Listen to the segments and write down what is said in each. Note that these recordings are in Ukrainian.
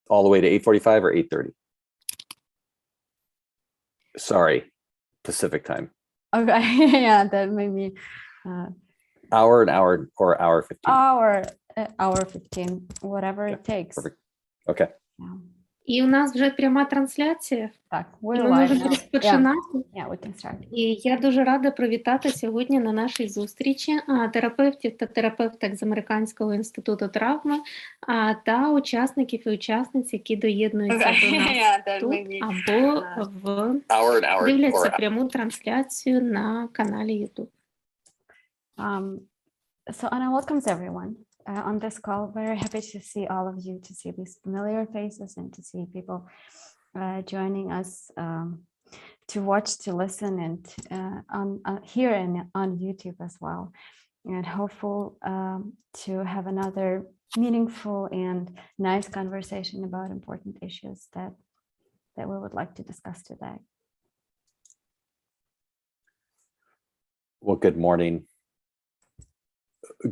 all the way to 8:45 or 8:30? Sorry, Pacific time. Okay, yeah, that maybe Hour, an hour, or hour 15? hour 15, whatever it takes. Perfect. Okay. Yeah. І у нас вже пряма трансляція. Так, І we're ми live можемо now. розпочинати. Yeah, we can start. І я дуже рада привітати сьогодні на нашій зустрічі терапевтів та терапевток з Американського інституту травми та учасників і учасниць, які доєднуються до нас тут або дивляться пряму трансляцію на каналі YouTube. So Anna welcomes everyone on this call. Very happy to see all of you, to see these familiar faces and to see people joining us to watch, to listen, and here and on YouTube as well. And hopeful to have another meaningful and nice conversation about important issues that we would like to discuss today. Well, good morning.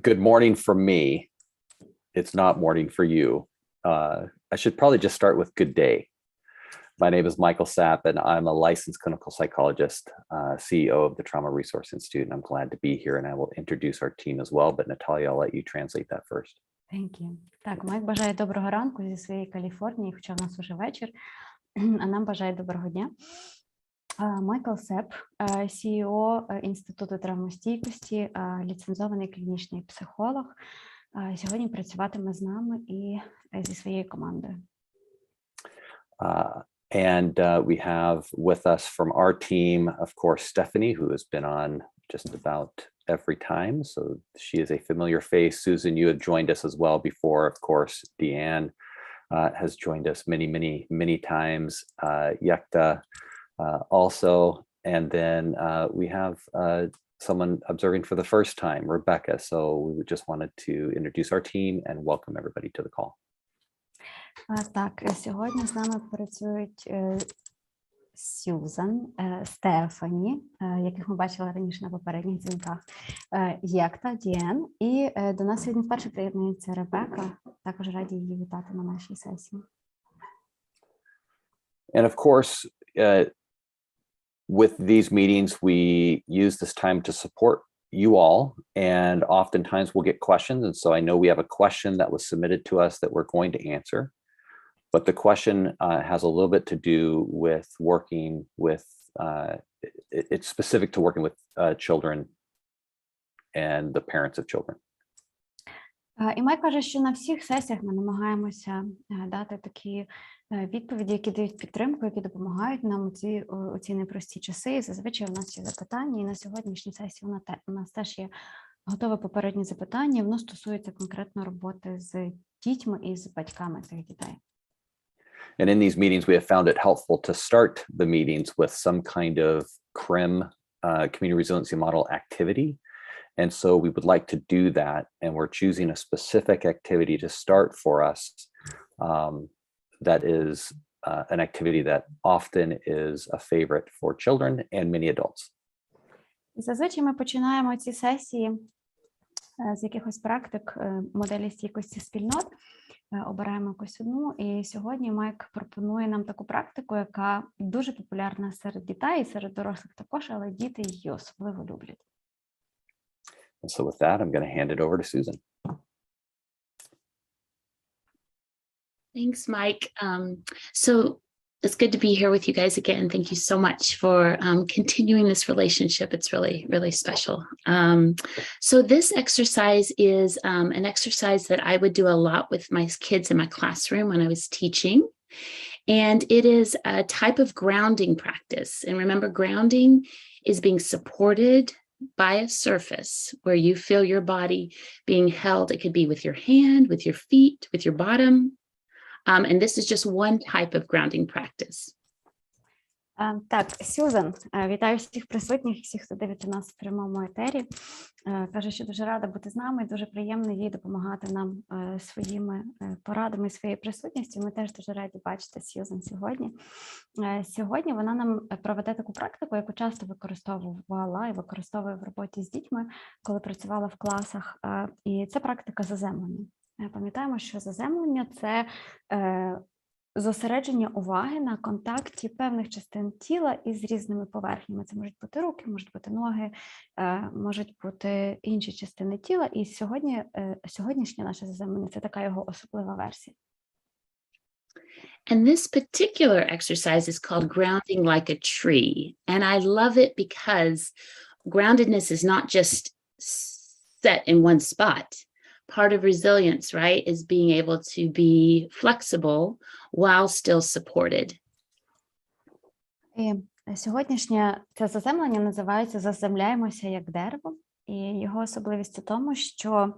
Good morning for me. It's not morning for you. I should probably just start with good day. My name is Michael Sapp, and I'm a licensed clinical psychologist, CEO of the Trauma Resource Institute, and I'm glad to be here, and I will introduce our team as well, but Natalia, I'll let you translate that first. Thank you. Так, Майк бажає доброго ранку зі своєї Каліфорнії, хоча в нас уже вечір, а нам бажає доброго дня. Майкл Сеп, CEO Інституту травмостійкості, ліцензований клінічний психолог, сьогодні працюватиме з нами і зі своєю командою. And we have with us from our team, of course, Stephanie, who has been on just about every time. So she is a familiar face. Susan, you had joined us as well before. Of course, Deanne has joined us many times. Yekta also. And then we have someone observing for the first time, Rebecca. So we just wanted to introduce our team and welcome everybody to the call. Так, сьогодні з нами працюють Сьюзан, Стефані, яких ми бачили раніше на попередніх дзвінках, Єкта, Діен, і до нас сьогодні вперше приєднується Ребека. Також раді її вітати на нашій сесії. And of course, with these meetings, we use this time to support you all, and oftentimes we'll get questions. And so I know we have a question that was submitted to us that we're going to answer. But the question has a little bit to do with working with, it's specific to working with children and the parents of children. І Майк каже, що на всіх сесіях ми намагаємося дати такі відповіді, які дають підтримку, які допомагають нам у ці непрості часи. І зазвичай у нас є запитання, і на сьогоднішній сесії у нас теж є готове попереднє запитання. Воно стосується конкретно роботи з дітьми і з батьками цих дітей. And in these meetings, we have found it helpful to start the meetings with some kind of CRIM, community resiliency model activity. And so we would like to do that. And we're choosing a specific activity to start for us. That is an activity that often is a favorite for children and many adults. Зазвичай ми починаємо ці сесії з якихось практик моделі стійкості спільнот, обираємо якусь одну, і сьогодні Майк пропонує нам таку практику, яка дуже популярна серед дітей і серед дорослих також, але діти її особливо люблять. And so with that, I'm going to hand it over to Susan. Thanks, Mike. So it's good to be here with you guys again. Thank you so much for continuing this relationship. It's really special. So this exercise is an exercise that I would do a lot with my kids in my classroom when I was teaching. And it is a type of grounding practice. And remember, grounding is being supported by a surface where you feel your body being held. It could be with your hand, with your feet, with your bottom. And this is just one type of grounding practice. Так, Сьюзан, вітаю всіх присутніх, всіх, хто дивиться нас в прямому етері. Каже, що дуже рада бути з нами, і дуже приємно їй допомагати нам своїми порадами, своєю присутністю. Ми теж дуже раді бачити Сьюзан сьогодні. Сьогодні вона нам проведе таку практику, яку часто використовувала і використовує в роботі з дітьми, коли працювала в класах. І це практика заземлення. Пам'ятаємо, що заземлення – це зосередження уваги на контакті певних частин тіла із різними поверхнями. Це можуть бути руки, можуть бути ноги, можуть бути інші частини тіла. І сьогоднішнє наше заземлення – це така його особлива версія. And this particular exercise is called grounding like a tree. And I love it because groundedness is not just set in one spot. Part of resilience, right, is being able to be flexible while still supported. І сьогоднішнє це заземлення називається «Заземляємося як дерево». І його особливість у тому, що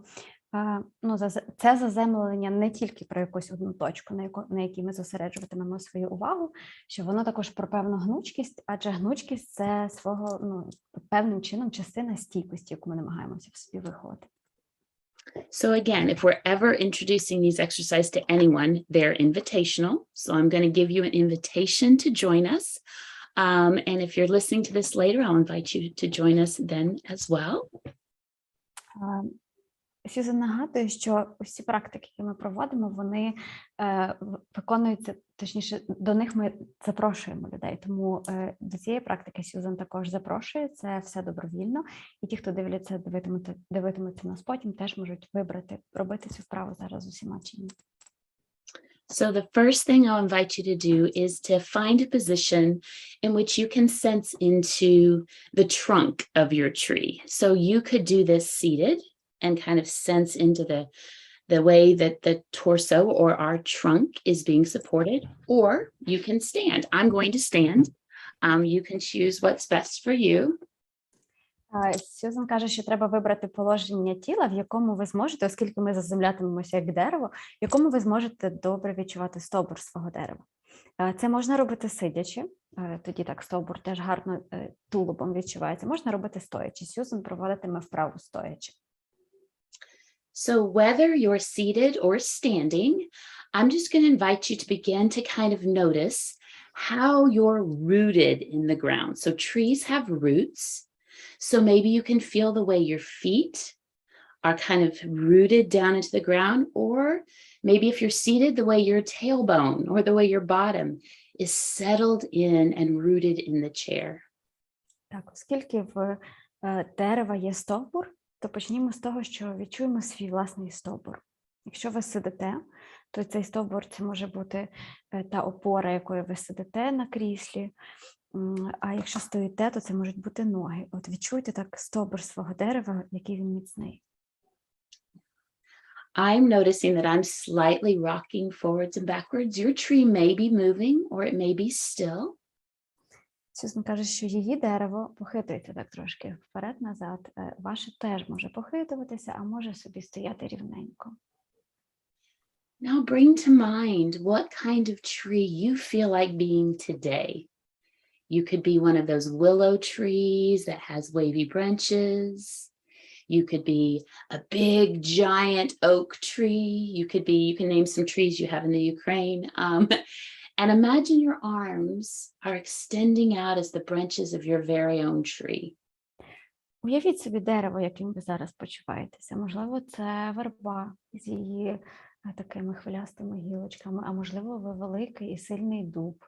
це заземлення не тільки про якусь одну точку, на якій ми зосереджуватимемо свою увагу, що воно також про певну гнучкість, адже гнучкість – це певним чином частина стійкості, яку ми намагаємося в собі виховати. So again, if we're ever introducing these exercises to anyone, they're invitational. So I'm going to give you an invitation to join us. And if you're listening to this later, I'll invite you to join us then as well. Сьюзан нагадує, що усі практики, які ми проводимо, вони виконуються, точніше, до них ми запрошуємо людей. Тому до цієї практики Сьюзан також запрошує, це все добровільно. І ті, хто дивитимуться нас потім, теж можуть вибрати, робити цю вправу зараз з усіма чи ні. So the first thing I'll invite you to do is to find a position in which you can sense into the trunk of your tree. So you could do this seated and kind of sense into the way that the torso or our trunk is being supported, or you can stand. I'm going to stand. You can choose what's best for you. Сьюзан каже, що треба вибрати положення тіла, в якому ви зможете, оскільки ми заземлятимемося як дерево, в якому ви зможете добре відчувати стовбур свого дерева. Це можна робити сидячи, тоді так стовбур теж гарно тулубом відчувається. Можна робити стоячи. Сьюзан проводитиме вправу стоячи. So whether you're seated or standing, I'm just going to invite you to begin to kind of notice how you're rooted in the ground. So trees have roots. So maybe you can feel the way your feet are kind of rooted down into the ground, or maybe if you're seated, the way your tailbone or the way your bottom is settled in and rooted in the chair. Так, оскільки в дерева є стовбур, то почнімо з того, що відчуємо свій власний стовбур. Якщо ви сидите, то цей стовбур – це може бути та опора, якою ви сидите на кріслі, а якщо стоїте, то це можуть бути ноги. От відчуйте так стовбур свого дерева, який він міцний. I'm noticing that I'm slightly rocking forwards and backwards. Your tree may be moving or it may be still. Сьюзан каже, що її дерево похитується так трошки вперед-назад. Ваше теж може похитуватися, а може собі стояти рівненько. Now bring to mind what kind of tree you feel like being today. You could be one of those willow trees that has wavy branches. You could be a big giant oak tree. You can name some trees you have in the Ukraine. And imagine your arms are extending out as the branches of your very own tree. Уявіть собі дерево, яким ви зараз почуваєтеся. Можливо, це верба з її такими хвилястими гілочками, а можливо, ви великий і сильний дуб.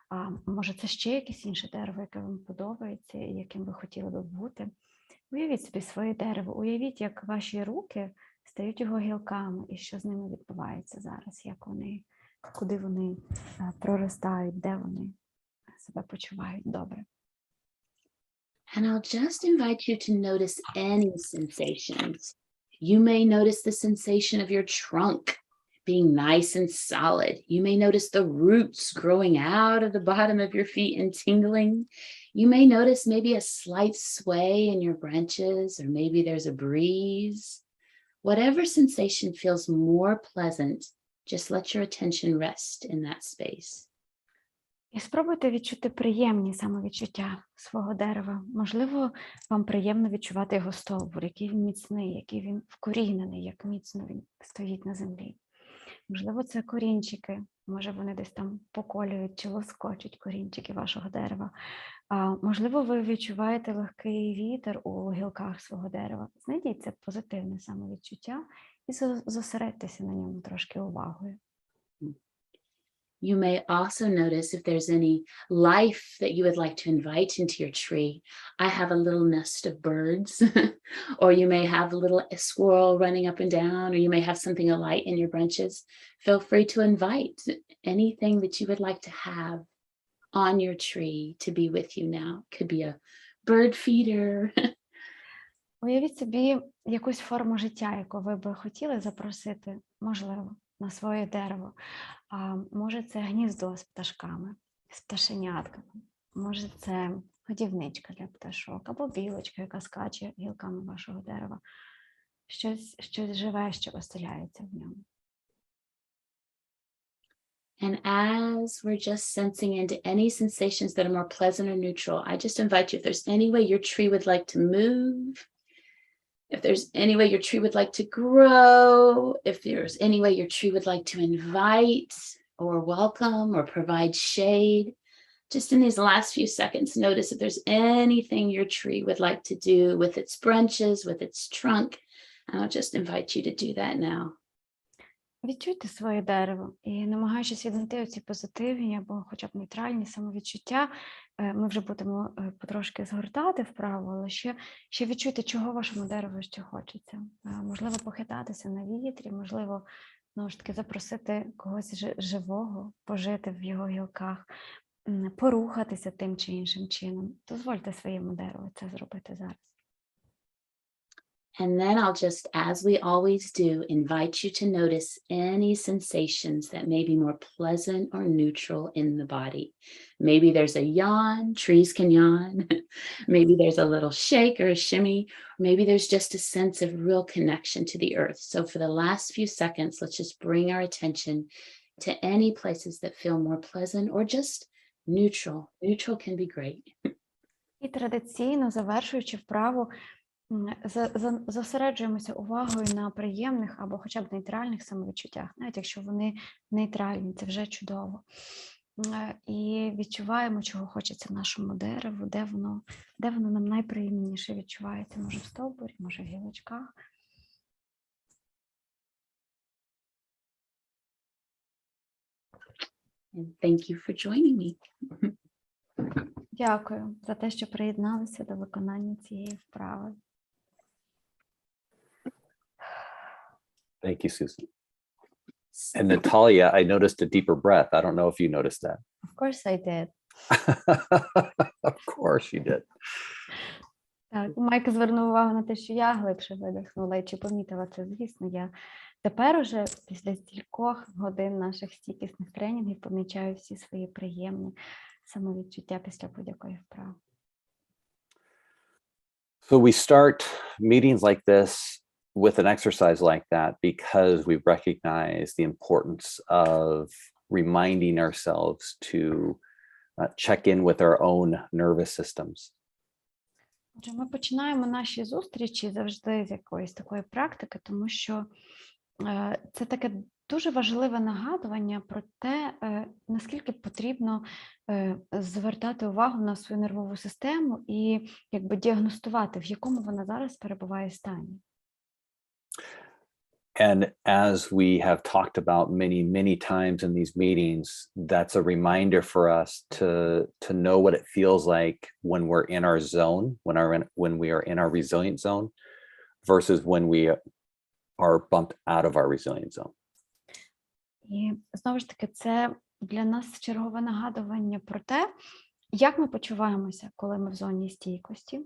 А може, це ще якесь інше дерево, яке вам подобається і яким ви хотіли би бути. Уявіть собі своє дерево, уявіть, як ваші руки стають його гілками і що з ними відбувається зараз, як вони, куди вони проростають, де вони себе почувають добре. And I'll just invite you to notice any sensations. You may notice the sensation of your trunk being nice and solid. You may notice the roots growing out of the bottom of your feet and tingling. You may notice maybe a slight sway in your branches, or maybe there's a breeze. Whatever sensation feels more pleasant, just let your attention rest in that space. І спробуйте відчути приємні самовідчуття свого дерева. Можливо, вам приємно відчувати його стовбур, який він міцний, який він вкорінений, як міцно він стоїть на землі. Можливо, це корінчики, може вони десь там поколюють чи лоскочуть корінчики вашого дерева. Можливо, ви відчуваєте легкий вітер у гілках свого дерева. Знайдіть це позитивне самовідчуття і зосередьтеся на ньому трошки увагою. You may also notice if there's any life that you would like to invite into your tree. I have a little nest of birds, or you may have a little squirrel running up and down, or you may have something alight in your branches. Feel free to invite anything that you would like to have on your tree to be with you now. Could be a bird feeder. Уявіть собі якусь форму життя, яку ви би хотіли запросити, можливо, на своє дерево. Може, це гніздо з пташками, з пташенятками. Може, це годівничка для пташок, або білочка, яка скаче гілками вашого дерева. Щось живе, що оселяється в ньому. And as we're just sensing into any sensations that are more pleasant or neutral, I just invite you, if there's any way your tree would like to move, if there's any way your tree would like to grow, if there's any way your tree would like to invite or welcome or provide shade, just in these last few seconds, notice if there's anything your tree would like to do with its branches, with its trunk. And I'll just invite you to do that now. Відчуйте своє дерево і, намагаючись віднайти оці позитивні або хоча б нейтральні самовідчуття, ми вже будемо потрошки згортати вправо, але ще відчуйте, чого вашому дереву ще хочеться. Можливо, похитатися на вітрі, можливо, знову ж таки, запросити когось живого, пожити в його гілках, порухатися тим чи іншим чином. Дозвольте своєму дереву це зробити зараз. And then I'll just, as we always do, invite you to notice any sensations that may be more pleasant or neutral in the body. Maybe there's a yawn, trees can yawn. Maybe there's a little shake or a shimmy. Maybe there's just a sense of real connection to the earth. So for the last few seconds, let's just bring our attention to any places that feel more pleasant or just neutral. Neutral can be great. І традиційно, завершуючи вправу, зосереджуємося увагою на приємних або хоча б нейтральних самовідчуттях, навіть якщо вони нейтральні, це вже чудово. І відчуваємо, чого хочеться нашому дереву, де воно нам найприємніше відчувається, може в стовбурі, може в гілочках. And thank you for joining me. Дякую за те, що приєдналися до виконання цієї вправи. Thank you, Susan. And Natalia, I noticed a deeper breath. I don't know if you noticed that. Of course I did. Of course you did. Так, Майк звернув увагу на те, що я глибше видихнула, і чи помітила це, звісно, я тепер уже після стількох годин наших стійкісних тренінгів помічаю всі свої приємні самовідчуття після будь-якої вправи. So we start meetings like this with an exercise like that because we recognize the importance of reminding ourselves to check in with our own nervous systems. Отже, ми починаємо наші зустрічі завжди з якоїсь такої практики, тому що це таке дуже важливе нагадування про те, наскільки потрібно звертати увагу на свою нервову систему і якби діагностувати, в якому вона зараз перебуває стані. And as we have talked about many times in these meetings, that's a reminder for us to know what it feels like when we're in our zone, when we are in our resilient zone, versus when we are bumped out of our resilient zone. І знову ж таки, це для нас чергове нагадування про те, як ми почуваємося, коли ми в зоні стійкості,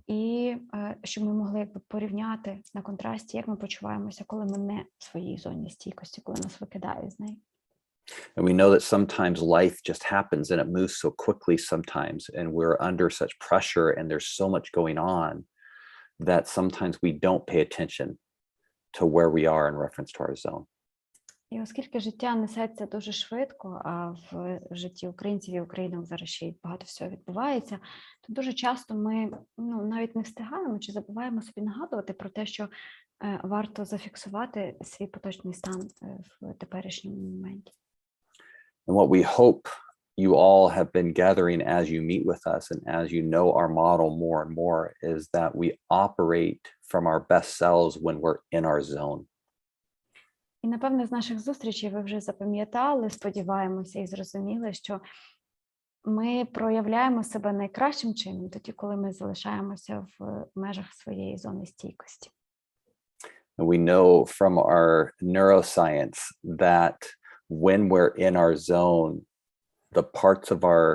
і щоб ми могли якби порівняти на контрасті, як ми почуваємося, коли ми не в своїй зоні стійкості, коли нас викидає з неї. And we know that sometimes life just happens and it moves so quickly sometimes, and we're under such pressure and there's so much going on that sometimes we don't pay attention to where we are in reference to our zone. І оскільки життя несеться дуже швидко, а в житті українців і українок зараз ще й багато всього відбувається, то дуже часто ми навіть не встигаємо чи забуваємо собі нагадувати про те, що варто зафіксувати свій поточний стан в теперішньому моменті. And what we hope you all have been gathering as you meet with us and as you know our model more and more is that we operate from our best selves when we're in our zone. І, напевно, з наших зустрічей ви вже запам'ятали, сподіваємося і зрозуміли, що ми проявляємо себе найкращим чином тоді, коли ми залишаємося в межах своєї зони стійкості. We know from our neuroscience that when we're in our zone, the parts of our,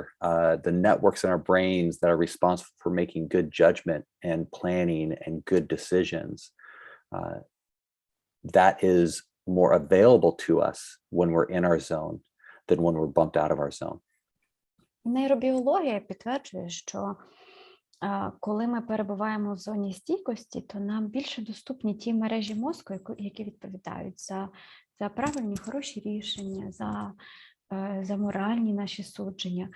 the networks in our brains that are responsible for making good judgment and planning and good decisions, that is more available to us when we're in our zone than when we're bumped out of our zone. Нейробіологія підтверджує, що коли ми перебуваємо в зоні стійкості, то нам більше доступні ті мережі мозку, які відповідають за правильні, хороші рішення, за моральні наші судження,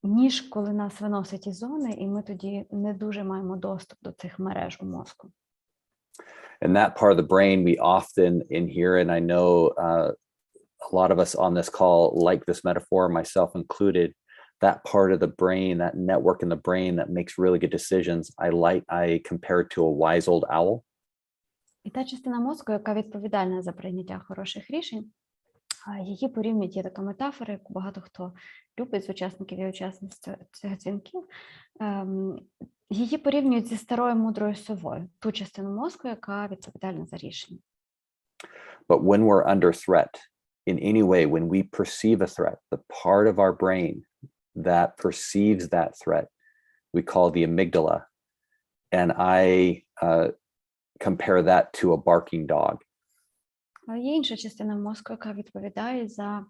ніж коли нас виносить із зони, і ми тоді не дуже маємо доступ до цих мереж у мозку. And that part of the brain we often in here, and I know a lot of us on this call like this metaphor, myself included, that part of the brain, that network in the brain that makes really good decisions, I compare it to a wise old owl. І та частина мозку, яка відповідальна за прийняття хороших рішень, її порівнюють, є така метафора, яку багато хто любить з учасників і учасниць цих дзвінків, її порівнюють зі старою мудрою совою, ту частину мозку, яка відповідальна за рішення. But when we're under threat, in any way, when we perceive a threat, the part of our brain that perceives that threat, we call the amygdala. And I compare that to a barking dog. Є інша частина мозку, яка відповідає за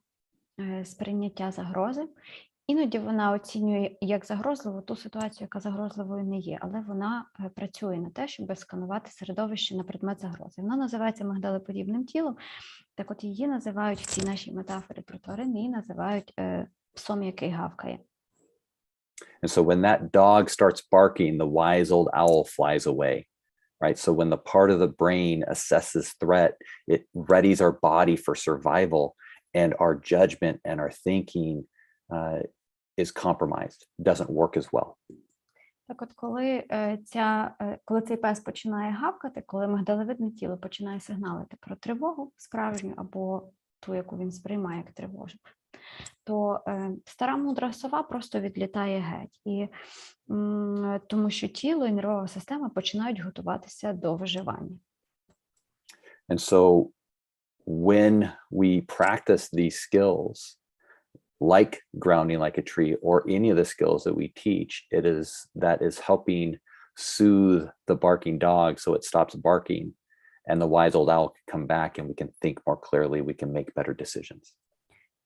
сприйняття загрози. Іноді вона оцінює як загрозливу ту ситуацію, яка загрозливою не є, але вона працює на те, щоб сканувати середовище на предмет загрози. Вона називається мигдалеподібним тілом. Так от її називають в цій нашій метафорі про тварин, її називають псом, який гавкає. And so when that dog starts barking, the wise old owl flies away, right? So when the part of the brain assesses threat, it readies our body for survival, and our judgment and our thinking is compromised, doesn't work as well. Так от, коли цей пес починає гавкати, коли мигдалевидне тіло починає сигналити про тривогу справжню або ту, яку він сприймає як тривожну, то стара мудра сова просто відлітає геть. І тому що тіло і нервова система починають готуватися до виживання. And so when we practice these skills, like grounding like a tree or any of the skills that we teach, that is helping soothe the barking dog so it stops barking, and the wise old owl can come back and we can think more clearly, we can make better decisions.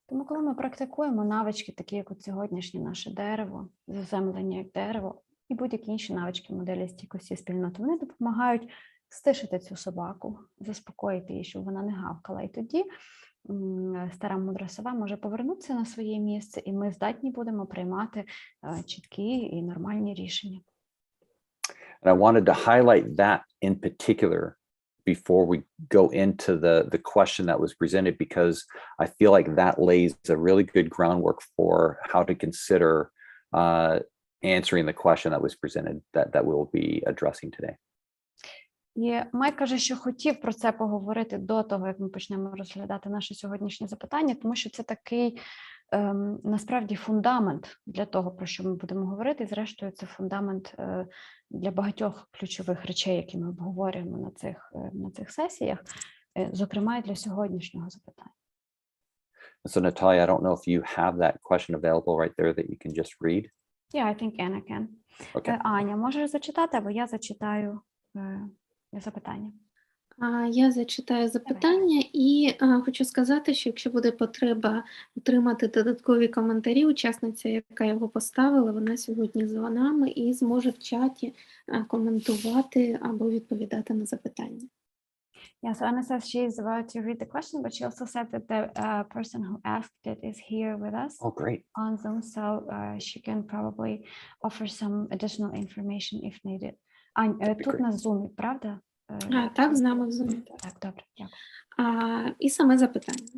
Тому коли ми практикуємо навички, такі як от сьогоднішнє наше дерево, заземлення як дерево, і будь-які інші навички моделі стійкості спільноти, вони допомагають стишити цю собаку, заспокоїти її, щоб вона не гавкала. І тоді стара мудра сова може повернутися на своє місце, і ми здатні будемо приймати чіткі і нормальні рішення. And I wanted to highlight that in particular before we go into the question that was presented, because I feel like that lays a really good groundwork for how to consider answering the question that was presented that we'll be addressing today. І Майк каже, що хотів про це поговорити до того, як ми почнемо розглядати наше сьогоднішнє запитання, тому що це такий, насправді, фундамент для того, про що ми будемо говорити. І, зрештою, це фундамент для багатьох ключових речей, які ми обговорюємо на цих сесіях, зокрема, і для сьогоднішнього запитання. So, Natalia, I don't know if you have that question available right there that you can just read. Yeah, I think Anna can. Okay. Аня, можеш зачитати, або я зачитаю запитання. Я зачитаю запитання і хочу сказати, що якщо буде потреба отримати додаткові коментарі, учасниця, яка його поставила, вона сьогодні з нами і зможе в чаті коментувати або відповідати на запитання. Yeah, so Anna says she is about to read the question, but she also said that the person who asked it is here with us. Oh, great. On Zoom, so she can probably offer some additional information if needed. Ань, тут на Zoom, правда? Так, з нами в Zoom. Так, добре, дякую. І саме запитання.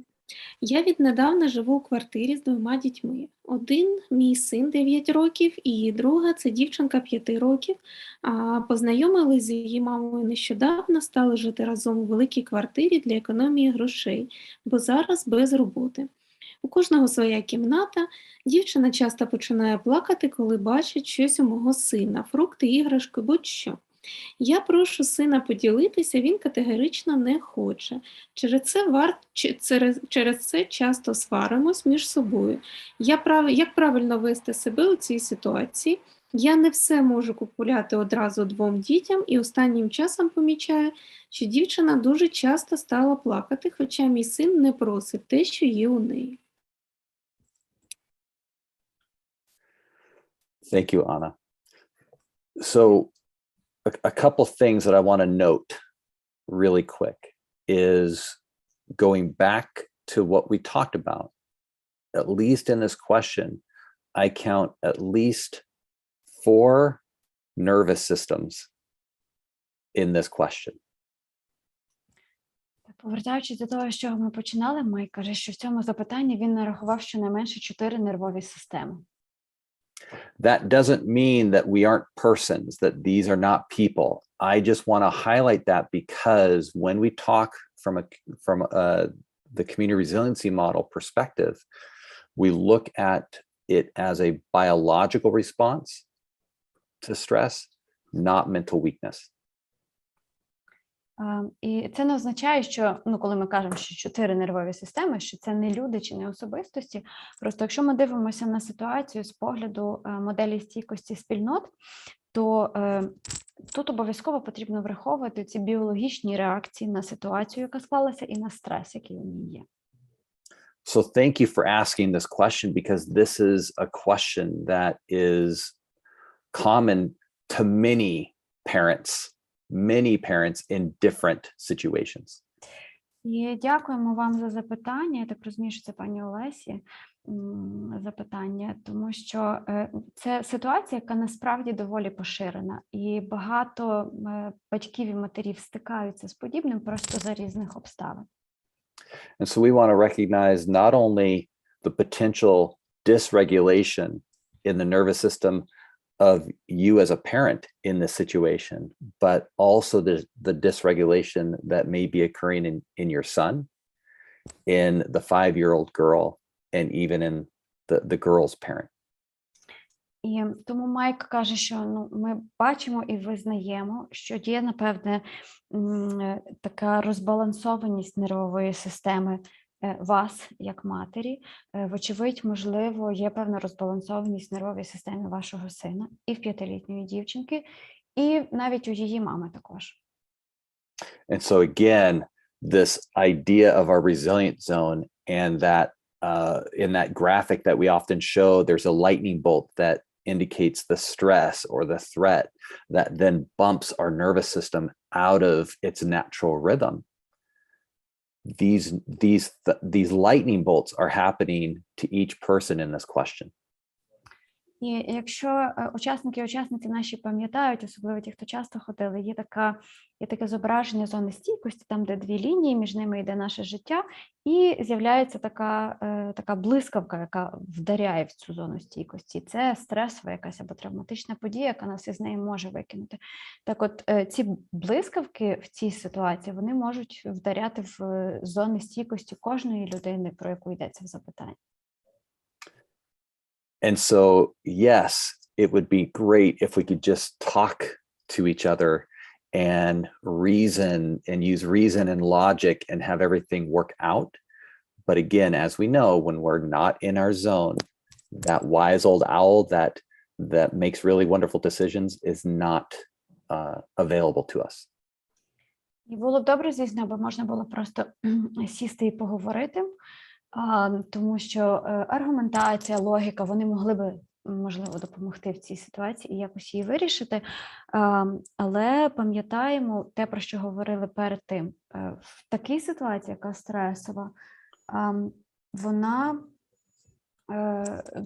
Я віднедавна живу у квартирі з 2 дітьми. Один мій син 9 років і друга це дівчинка 5 років. Познайомились з її мамою нещодавно, стали жити разом у великій квартирі для економії грошей, бо зараз без роботи. У кожного своя кімната. Дівчина часто починає плакати, коли бачить щось у мого сина, фрукти, іграшки, будь-що. Я прошу сина поділитися, він категорично не хоче. Через це часто сваримось між собою. Як правильно вести себе у цій ситуації? Я не все можу купувати одразу 2 дітям і останнім часом помічаю, що дівчина дуже часто стала плакати, хоча мій син не просить те, що є у неї. Thank you, Anna. So a couple things that I want to note really quick is going back to what we talked about. At least in this question, I count at least 4 nervous systems in this question. Повертаючись до того, з чого ми починали, Майк каже, що в цьому запитанні він нарахував щонайменше 4 нервові системи. That doesn't mean that we aren't persons, that these are not people. I just want to highlight that because when we talk from the community resiliency model perspective, we look at it as a biological response to stress, not mental weakness. І це не означає, що, коли ми кажемо, що 4 нервові системи, що це не люди чи не особистості. Просто якщо ми дивимося на ситуацію з погляду моделі стійкості спільнот, то тут обов'язково потрібно враховувати ці біологічні реакції на ситуацію, яка склалася, і на стрес, який у ній є. So thank you for asking this question, because this is a question that is common to many parents in different situations. І дякуємо вам за запитання. Я так розумію, що це пані Олесі запитання, тому що це ситуація, яка насправді доволі поширена. І багато батьків і матерів стикаються з подібним просто за різних обставин. And so we want to recognize not only the potential dysregulation in the nervous system of you as a parent in this situation, but also the dysregulation that may be occurring in your son, in the 5-year-old girl, and even in the girl's parent. І тому Майк каже, що ми бачимо і визнаємо, що є, напевне, така розбалансованість нервової системи вас, як матері. Вочевидь, можливо, є певна розбалансованість нервової системи вашого сина і в 5-літньої дівчинки, і навіть у її мами також. And so again, this idea of our resilient zone, and that in that graphic that we often show, there's a lightning bolt that indicates the stress or the threat that then bumps our nervous system out of its natural rhythm. These lightning bolts are happening to each person in this question. І якщо учасники і учасниці наші пам'ятають, особливо ті, хто часто ходили, є таке зображення зони стійкості, там, де 2 лінії, між ними йде наше життя, і з'являється така блискавка, яка вдаряє в цю зону стійкості. Це стресова якась або травматична подія, яка нас із неї може викинути. Так от, ці блискавки в цій ситуації, вони можуть вдаряти в зони стійкості кожної людини, про яку йдеться в запитанні. And so, yes, it would be great if we could just talk to each other and reason and use reason and logic and have everything work out. But again, as we know, when we're not in our zone, that wise old owl that makes really wonderful decisions is not available to us. І було б добре, звісно, аби можна було просто сісти і поговорити, тому що аргументація, логіка, вони могли би, можливо, допомогти в цій ситуації і якось її вирішити, але пам'ятаємо те, про що говорили перед тим. В такій ситуації, яка стресова,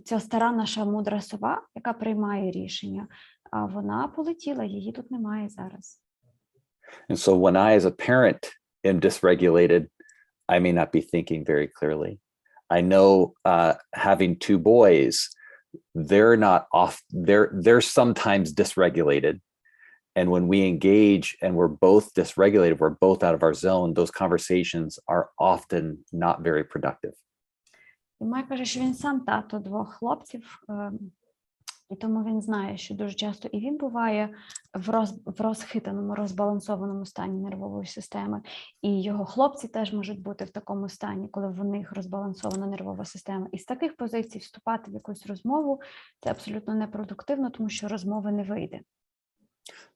ця стара наша мудра сова, яка приймає рішення, вона полетіла, її тут немає зараз. And so when I, as a parent, am dysregulated, I may not be thinking very clearly. I know having two boys, they're not off, they're sometimes dysregulated. And when we engage and we're both dysregulated, we're both out of our zone, those conversations are often not very productive. І Майк каже, що він сам тато двох хлопців, і тому він знає, що дуже часто і він буває в розхитаному, розбалансованому стані нервової системи, і його хлопці теж можуть бути в такому стані, коли в них розбалансована нервова система. І з таких позицій вступати в якусь розмову – це абсолютно непродуктивно, тому що розмови не вийде.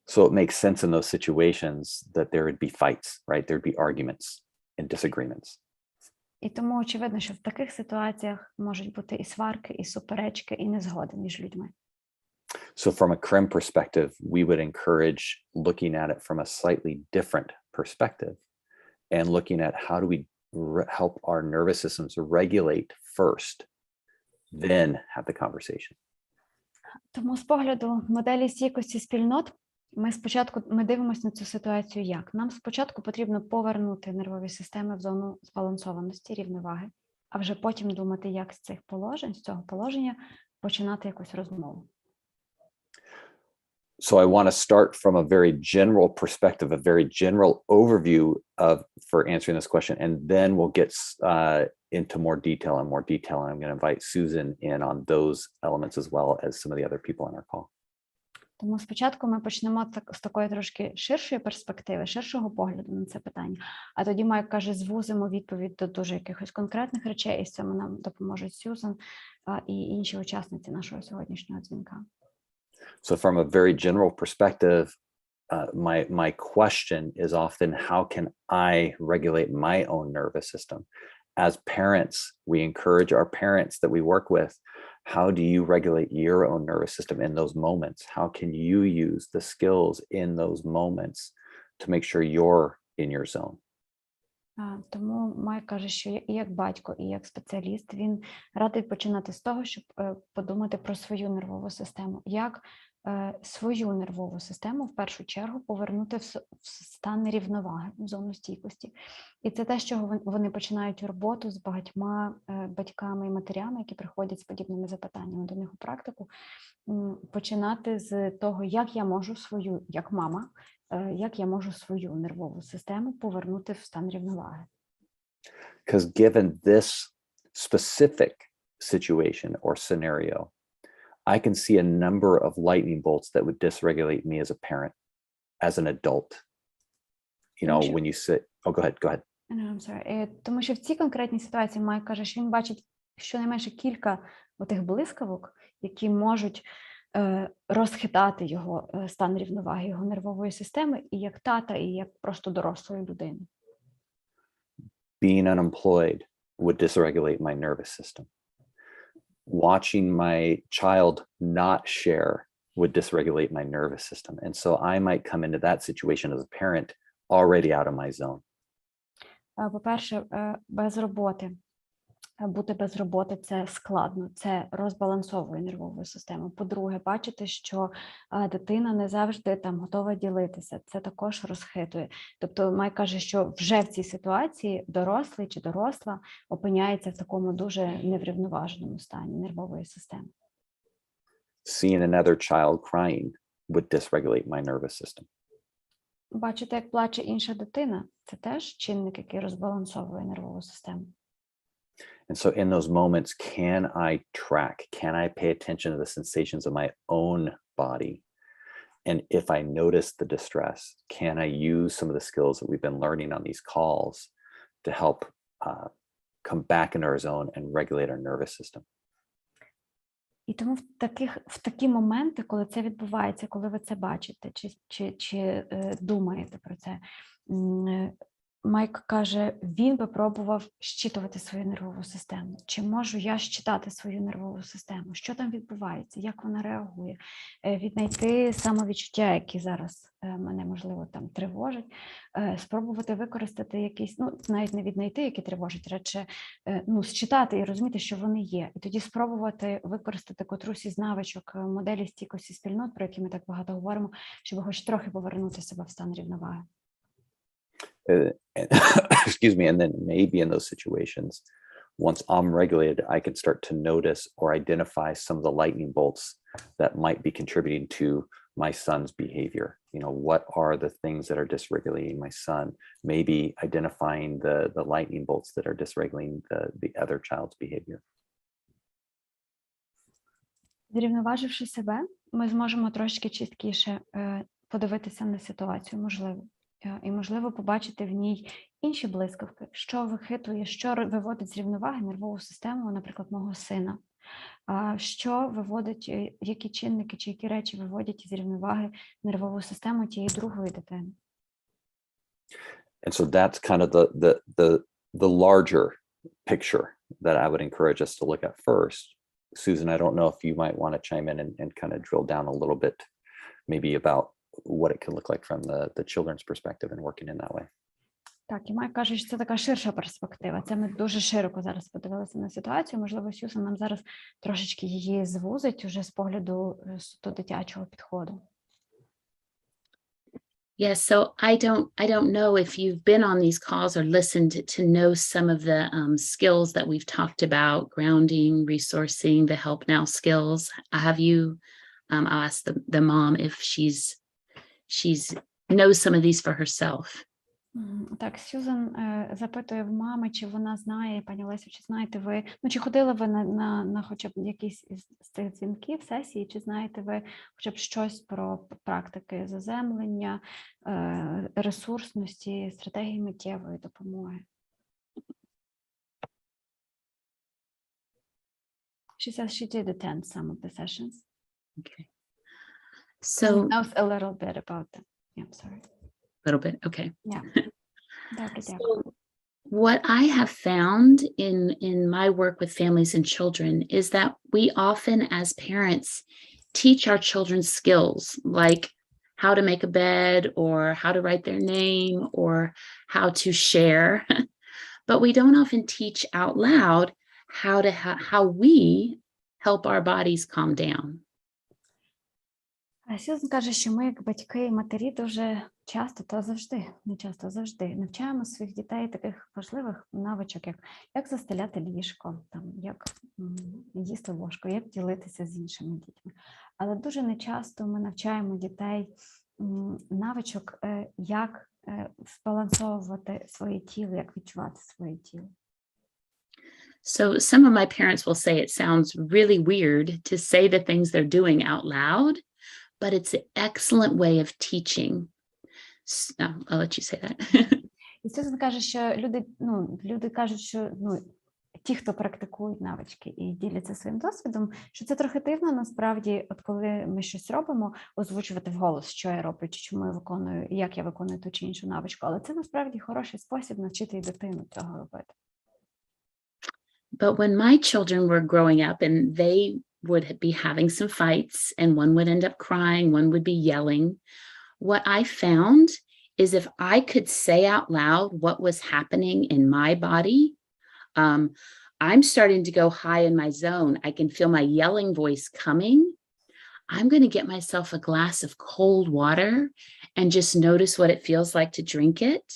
So it makes sense in those situations that there would be fights, right? There'd be arguments and disagreements. І тому очевидно, що в таких ситуаціях можуть бути і сварки, і суперечки, і незгоди між людьми. So from a CREM perspective, we would encourage looking at it from a slightly different perspective and looking at how do we help our nervous systems regulate first, then have the conversation. Тому з погляду моделі стійкості спільнот ми дивимося на цю ситуацію як? Нам спочатку потрібно повернути нервові системи в зону збалансованості, рівноваги, а вже потім думати, як з цих положень, з цього положення починати якусь розмову. So I want to start from a very general perspective, a very general overview for answering this question, and then we'll get into more detail. And I'm going to invite Susan in on those elements as well as some of the other people on our call. Тому спочатку ми почнемо з такої трошки ширшої перспективи, ширшого погляду на це питання, а тоді, Майк каже, звузимо відповідь до дуже якихось конкретних речей, і з цьому нам допоможуть Сьюзан і інші учасниці нашого сьогоднішнього дзвінка. So from a very general perspective, my question is often, how can I regulate my own nervous system? As parents, we encourage our parents that we work with, how do you regulate your own nervous system in those moments? How can you use the skills in those moments to make sure you're in your zone? Тому Майк каже, що і як батько, і як спеціаліст, він радить починати з того, щоб подумати про свою нервову систему. Як свою нервову систему в першу чергу повернути в стан рівноваги, в зону стійкості. І це те, з чого вони починають роботу з багатьма батьками і матерями, які приходять з подібними запитаннями до них у практику, починати з того, як я можу свою, як мама, як я можу свою нервову систему повернути в стан рівноваги. Because given this specific situation or scenario, I can see a number of lightning bolts that would dysregulate me as a parent, as an adult. You know, when you sit, oh, go ahead. No, I'm sorry. Тому що в цій конкретній ситуації Майк каже, що він бачить щонайменше кілька отих блискавок, які можуть розхитати його стан рівноваги, його нервової системи, і як тата, і як просто дорослої людини. Being unemployed would dysregulate my nervous system. Watching my child not share would dysregulate my nervous system. And so I might come into that situation as a parent already out of my zone. По-перше, без роботи. Бути без роботи – це складно, це розбалансовує нервову систему. По-друге, бачити, що дитина не завжди там готова ділитися, це також розхитує. Тобто Майк каже, що вже в цій ситуації дорослий чи доросла опиняється в такому дуже неврівноваженому стані нервової системи. Seeing another child crying would dysregulate my nervous system. Бачити, як плаче інша дитина – це теж чинник, який розбалансовує нервову систему. And so in those moments, can I track? Can I pay attention to the sensations of my own body? And if I notice the distress, can I use some of the skills that we've been learning on these calls to help come back into our zone and regulate our nervous system? І тому в такі моменти, коли це відбувається, коли ви це бачите, чи думаєте про це, Майк каже, він би пробував щитувати свою нервову систему. Чи можу я щитати свою нервову систему? Що там відбувається? Як вона реагує? Віднайти самовідчуття, які зараз мене, можливо, там тривожать. Спробувати використати якісь, навіть не віднайти, які тривожать, радше, считати і розуміти, що вони є. І тоді спробувати використати котрусь із навичок моделі стійкості спільнот, про які ми так багато говоримо, щоб хоч трохи повернути себе в стан рівноваги. excuse me, and then maybe in those situations, once I'm regulated, I can start to notice or identify some of the lightning bolts that might be contributing to my son's behavior. What are the things that are dysregulating my son? Maybe identifying the lightning bolts that are dysregulating the other child's behavior. Зрівноваживши себе, ми зможемо трошки чіткіше подивитися на ситуацію, можливо. І, можливо, побачити в ній інші блискавки, що вихитує, що виводить з рівноваги нервову систему, наприклад, мого сина. Що виводить, які чинники чи які речі виводять із рівноваги нервову систему тієї другої дитини. And so that's kind of the larger picture that I would encourage us to look at first. Susan, I don't know if you might want to chime in and kind of drill down a little bit, maybe about what it can look like from the children's perspective and working in that way. Так, і Майк каже, що це така ширша перспектива. Це ми дуже широко зараз подивилися на ситуацію. Можливо, Сьюзан нам зараз трошечки її звузить уже з погляду суто дитячого підходу. Yeah, so I don't know if you've been on these calls or listened to know some of the skills that we've talked about, grounding, resourcing, the help now skills. Have you, I'll ask the mom if she's knows some of these for herself. Так, Сьюзан запитує в мами, чи вона знає, пані Лесю, чи знаєте ви, чи ходили ви на хоча б якісь з цих дзвінків, сесії, чи знаєте ви хоча б щось про практики заземлення, ресурсності, стратегії миттєвої допомоги? She says she did attend some of the sessions. Okay. So knows a little bit about them. Yeah, I'm sorry. Little bit, okay. Yeah. So what I have found in my work with families and children is that we often as parents teach our children skills like how to make a bed or how to write their name or how to share, but we don't often teach out loud how we help our bodies calm down. Сьюзан каже, що ми, як батьки і матері, дуже часто, та завжди, не часто, а завжди, навчаємо своїх дітей таких важливих навичок, як застеляти ліжко, як їсти ложкою, як ділитися з іншими дітьми. Але дуже нечасто ми навчаємо дітей навичок, як збалансовувати своє тіло, як відчувати своє тіло. So some of my parents will say it sounds really weird to say the things they're doing out loud, but it's an excellent way of teaching. So, I'll let you say that. І Сьюзан каже, що люди кажуть, що ті, хто практикують навички і діляться своїм досвідом, що це трохи дивно, насправді, от коли ми щось робимо, озвучувати вголос, що я роблю, чи чому я виконую, і як я виконую ту чи іншу навичку. Але це насправді хороший спосіб навчити і дитину цього робити. But when my children were growing up and they would be having some fights and one would end up crying, one would be yelling, what I found is if I could say out loud what was happening in my body, I'm starting to go high in my zone. I can feel my yelling voice coming. I'm going to get myself a glass of cold water and just notice what it feels like to drink it.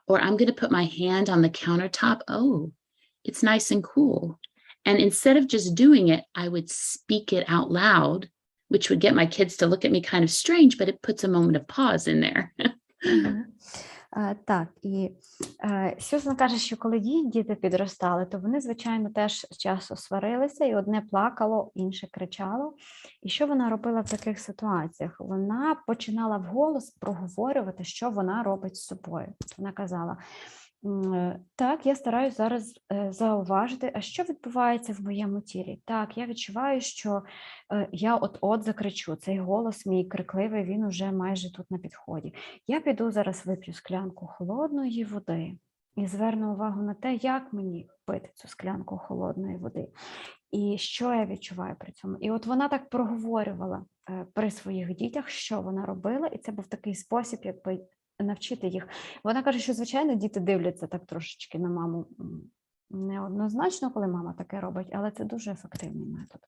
Or I'm going to put my hand on the countertop. Oh, it's nice and cool. And instead of just doing it, I would speak it out loud, which would get my kids to look at me kind of strange, but it puts a moment of pause in there. Так, і Сьюзан каже, що коли її діти підростали, то вони, звичайно, теж часто сварилися, і одне плакало, інше кричало. І що вона робила в таких ситуаціях? Вона починала вголос проговорювати, що вона робить з собою. Вона казала: так, я стараюсь зараз зауважити, а що відбувається в моєму тілі. Так, я відчуваю, що я от-от закричу. Цей голос мій крикливий, він уже майже тут на підході. Я піду зараз вип'ю склянку холодної води і зверну увагу на те, як мені пити цю склянку холодної води. І що я відчуваю при цьому. І от вона так проговорювала при своїх дітях, що вона робила, і це був такий спосіб, якби навчити їх. Вона каже, що, звичайно, діти дивляться так трошечки на маму неоднозначно, коли мама таке робить, але це дуже ефективний метод.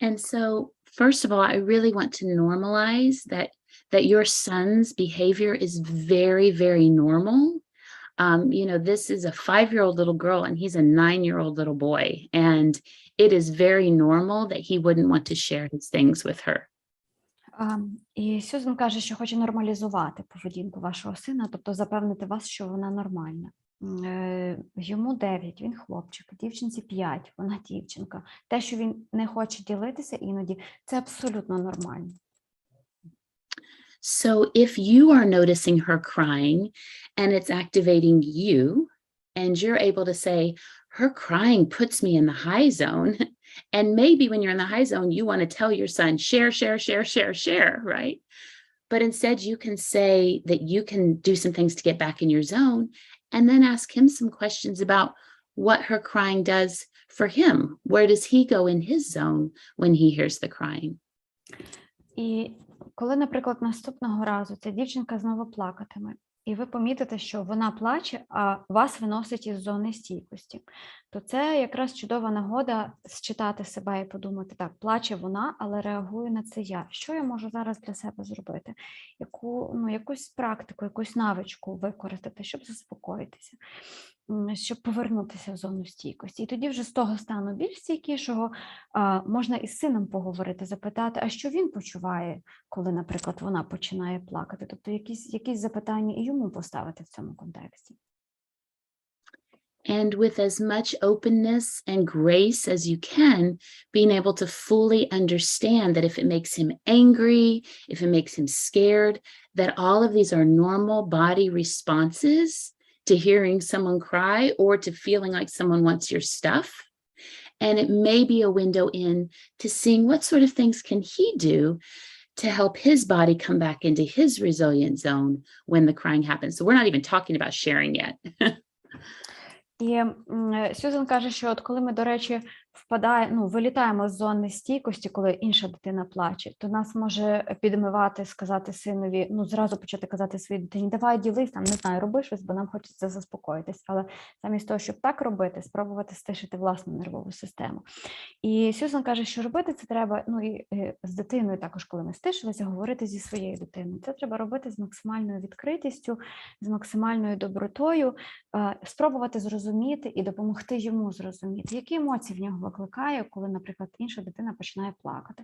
And so, first of all, I really want to normalize that that your son's behavior is very, very normal. You know, this is a 5-year-old little girl and he's a 9-year-old little boy. And it is very normal that he wouldn't want to share his things with her. І Сюзан каже, що хоче нормалізувати поведінку вашого сина, тобто запевнити вас, що вона нормальна. Йому 9, він хлопчик, дівчинці 5, вона дівчинка. Те, що він не хоче ділитися іноді, це абсолютно нормально. So if you are noticing her crying and it's activating you, and you're able to say, her crying puts me in the high zone. And maybe when you're in the high zone, you want to tell your son, share, share, share, share, share, right? But instead you can say that you can do some things to get back in your zone and then ask him some questions about what her crying does for him. Where does he go in his zone when he hears the crying? І коли, наприклад, наступного разу ця дівчинка знову плакатиме, і ви помітите, що вона плаче, а вас виносить із зони стійкості, то це якраз чудова нагода считати себе і подумати, так, плаче вона, але реагую на це я. Що я можу зараз для себе зробити? Якусь практику, якусь навичку використати, щоб заспокоїтися, щоб повернутися в зону стійкості. І тоді вже з того стану більш стійкішого можна із сином поговорити, запитати, а що він почуває, коли, наприклад, вона починає плакати. Тобто якісь запитання і йому поставити в цьому контексті. And with as much openness and grace as you can, being able to fully understand that if it makes him angry, if it makes him scared, that all of these are normal body responses to hearing someone cry or to feeling like someone wants your stuff. And it may be a window in to seeing what sort of things can he do to help his body come back into his resilient zone when the crying happens. So we're not even talking about sharing yet. І Сюзан каже, що от коли ми, до речі, вилітаємо з зони стійкості, коли інша дитина плаче, то нас може підмивати, сказати синові, зразу почати казати своїй дитині, давай ділись, не знаю, роби щось, бо нам хочеться заспокоїтись. Але замість того, щоб так робити, спробувати стишити власну нервову систему. І Сюзан каже, що робити це треба, і з дитиною також, коли ми стишилися, говорити зі своєю дитиною. Це треба робити з максимальною відкритістю, з максимальною добротою, спробувати зрозуміти і допомогти йому зрозуміти, які емоції в нього викликає, коли, наприклад, інша дитина починає плакати.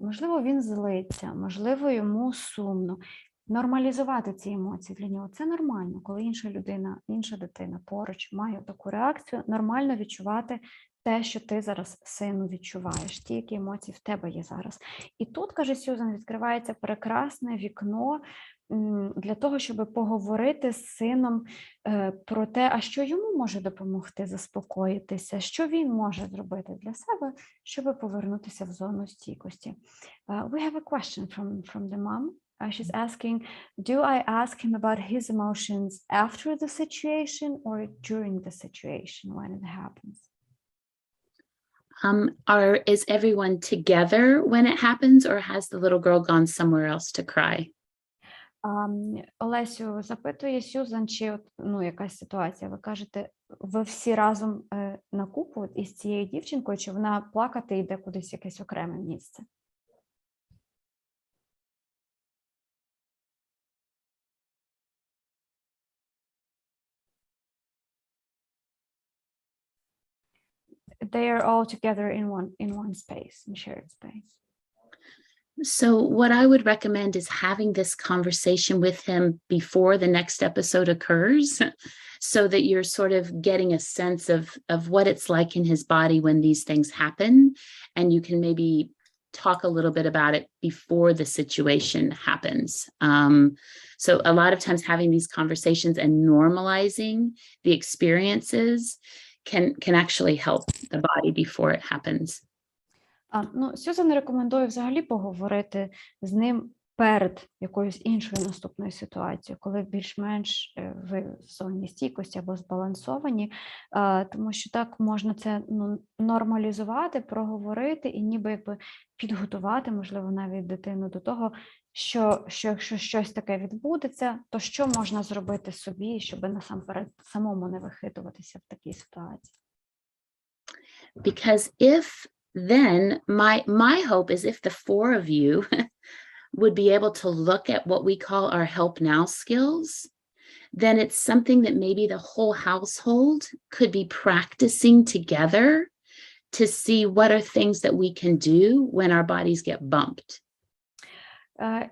Можливо, він злиться, можливо, йому сумно. Нормалізувати ці емоції для нього – це нормально, коли інша дитина поруч має таку реакцію, нормально відчувати те, що ти зараз, сину, відчуваєш, ті, які емоції в тебе є зараз. І тут, каже Сюзан, відкривається прекрасне вікно для того, щоб поговорити з сином про те, а що йому може допомогти заспокоїтися, що він може зробити для себе, щоб повернутися в зону стійкості. We have a question from the mom. She's asking, do I ask him about his emotions after the situation or during the situation when it happens? Is everyone together when it happens, or has the little girl gone somewhere else to cry? Олесю, запитує Сюзан, чи якась ситуація, ви кажете, ви всі разом на купу із цією дівчинкою, чи вона плакати йде кудись в якесь окреме місце? They are all together in one space, in shared space. So what I would recommend is having this conversation with him before the next episode occurs, so that you're sort of getting a sense of what it's like in his body when these things happen, and you can maybe talk a little bit about it before the situation happens. So a lot of times having these conversations and normalizing the experiences can actually help the body before it happens. Сюзан рекомендує взагалі поговорити з ним перед якоюсь іншою наступною ситуацією, коли більш-менш ви в зоні стійкості або збалансовані, тому що так можна це нормалізувати, проговорити і ніби підготувати, можливо, навіть дитину до того, що якщо щось таке відбудеться, то що можна зробити собі, щоб насамперед самому не вихитуватися в такій ситуації. Because then my hope is if the four of you would be able to look at what we call our help now skills, then it's something that maybe the whole household could be practicing together to see what are things that we can do when our bodies get bumped.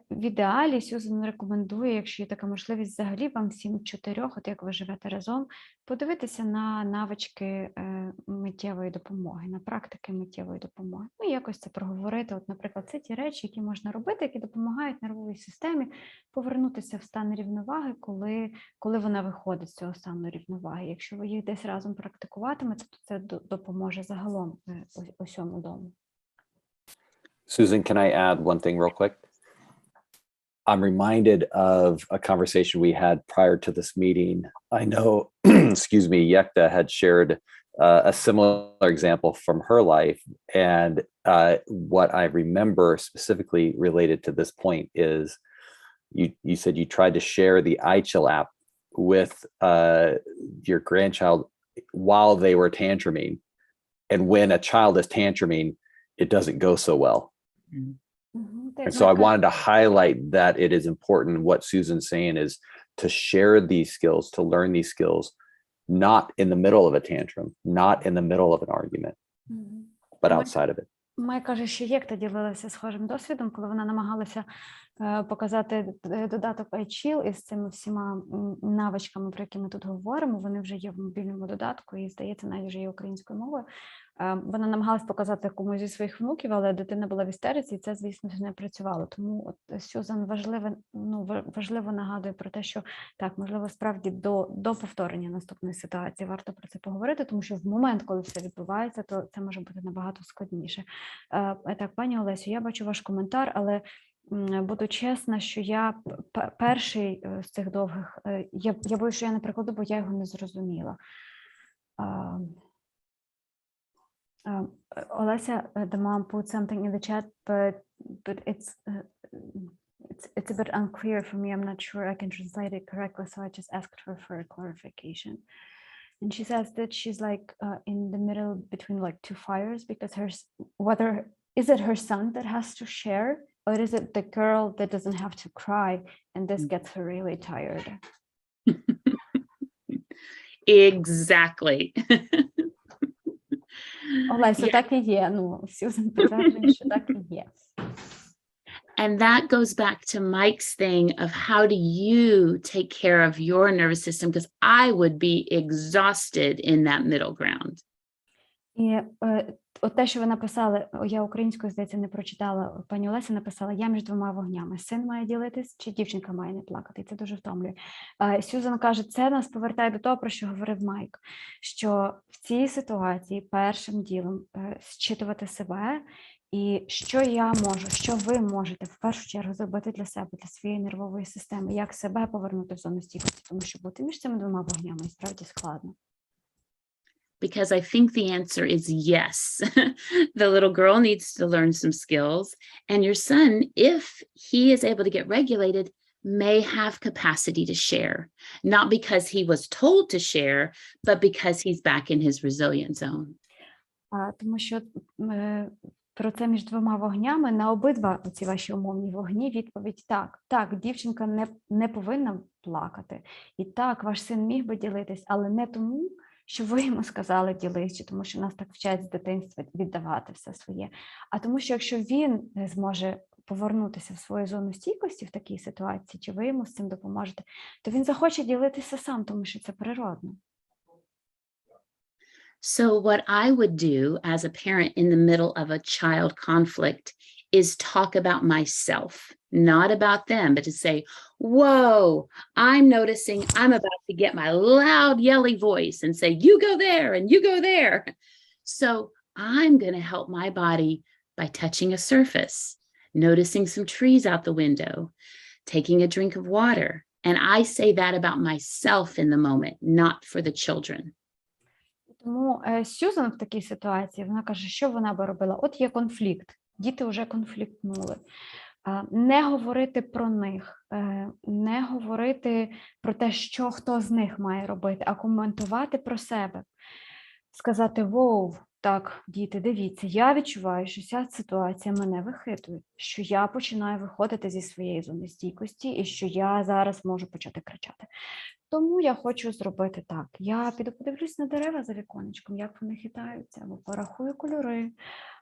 В ідеалі Сьюзан рекомендує, якщо є така можливість, взагалі вам всім чотирьох, от як ви живете разом, подивитися на навички миттєвої допомоги, на практики миттєвої допомоги. Ну, і якось це проговорити. От, наприклад, це ті речі, які можна робити, які допомагають нервовій системі повернутися в стан рівноваги, коли вона виходить з цього стану рівноваги. Якщо ви їх десь разом практикуватимете, то це допоможе загалом усьому дому. Susan, can I add one thing real quick? I'm reminded of a conversation we had prior to this meeting. I know, excuse me, Yekta had shared a similar example from her life. And what I remember specifically related to this point is you said you tried to share the iChill app with your grandchild while they were tantruming. And when a child is tantruming, it doesn't go so well. Mm-hmm. And so I wanted to highlight that it is important. What Susan's saying is to share these skills, to learn these skills, not in the middle of a tantrum, not in the middle of an argument, but outside of it. Майя каже, що Єкта ділилася схожим досвідом, коли вона намагалася показати додаток iChill із цими всіма навичками, про які ми тут говоримо. Вони вже є в мобільному додатку і, здається, навіть вже є українською мовою. Вона намагалась показати комусь зі своїх внуків, але дитина була в істериці, і це, звісно, не працювало. Тому от Сьюзан важливо нагадує про те, що так, можливо, справді до повторення наступної ситуації варто про це поговорити, тому що в момент, коли все відбувається, то це може бути набагато складніше. Так, пані Олесю, я бачу ваш коментар, але буду чесна, що я перший з цих довгих, я боюсь, що я не прикладу, бо я його не зрозуміла. Olesya, the mom put something in the chat, but it's a bit unclear for me. I'm not sure I can translate it correctly, so I just asked her for a clarification. And she says that she's like in the middle between like two fires, because whether is it her son that has to share, or is it the girl that doesn't have to cry, and this gets her really tired? Exactly. Олесю, так і є. Ну, Сьюзан підтверджує, що так і є. And that goes back to Mike's thing of how do you take care of your nervous system? Because I would be exhausted in that middle ground. І от те, що ви написали, я українською, здається, не прочитала, пані Олеся написала, я між двома вогнями. Син має ділитись, чи дівчинка має не плакати? І це дуже втомлює. Сьюзан каже, це нас повертає до того, про що говорив Майк, що в цій ситуації першим ділом зчитувати себе, і що я можу, що ви можете в першу чергу зробити для себе, для своєї нервової системи, як себе повернути в зону стійкості, тому що бути між цими двома вогнями і справді складно. Because I think the answer is yes. The little girl needs to learn some skills, and your son, if he is able to get regulated, may have capacity to share, not because he was told to share, but because he's back in his resilient zone. Тому що про це між двома вогнями на обидва ці ваші умовні вогні відповідь так. Так, дівчинка не повинна плакати. І так, ваш син міг би ділитись, але не тому, що ви йому сказали ділись, чи тому що нас так вчать з дитинства віддавати все своє, а тому що якщо він зможе повернутися в свою зону стійкості в такій ситуації, чи ви йому з цим допоможете, то він захоче ділитися сам, тому що це природно. So what I would do as a parent in the middle of a child conflict is talk about myself, not about them, but to say, whoa, I'm noticing I'm about to get my loud, yelly voice and say, you go there and you go there. So I'm going to help my body by touching a surface, noticing some trees out the window, taking a drink of water. And I say that about myself in the moment, not for the children. Тому Сьюзан в такій ситуації, вона каже, що вона би робила? От є конфлікт, діти вже конфліктнули. Не говорити про них, не говорити про те, що хто з них має робити, а коментувати про себе. Сказати, воу, так, діти, дивіться, я відчуваю, що ця ситуація мене вихитує, що я починаю виходити зі своєї зони стійкості і що я зараз можу почати кричати. Тому я хочу зробити так. Я піду подивлюсь на дерева за віконечком, як вони хитаються, або порахую кольори,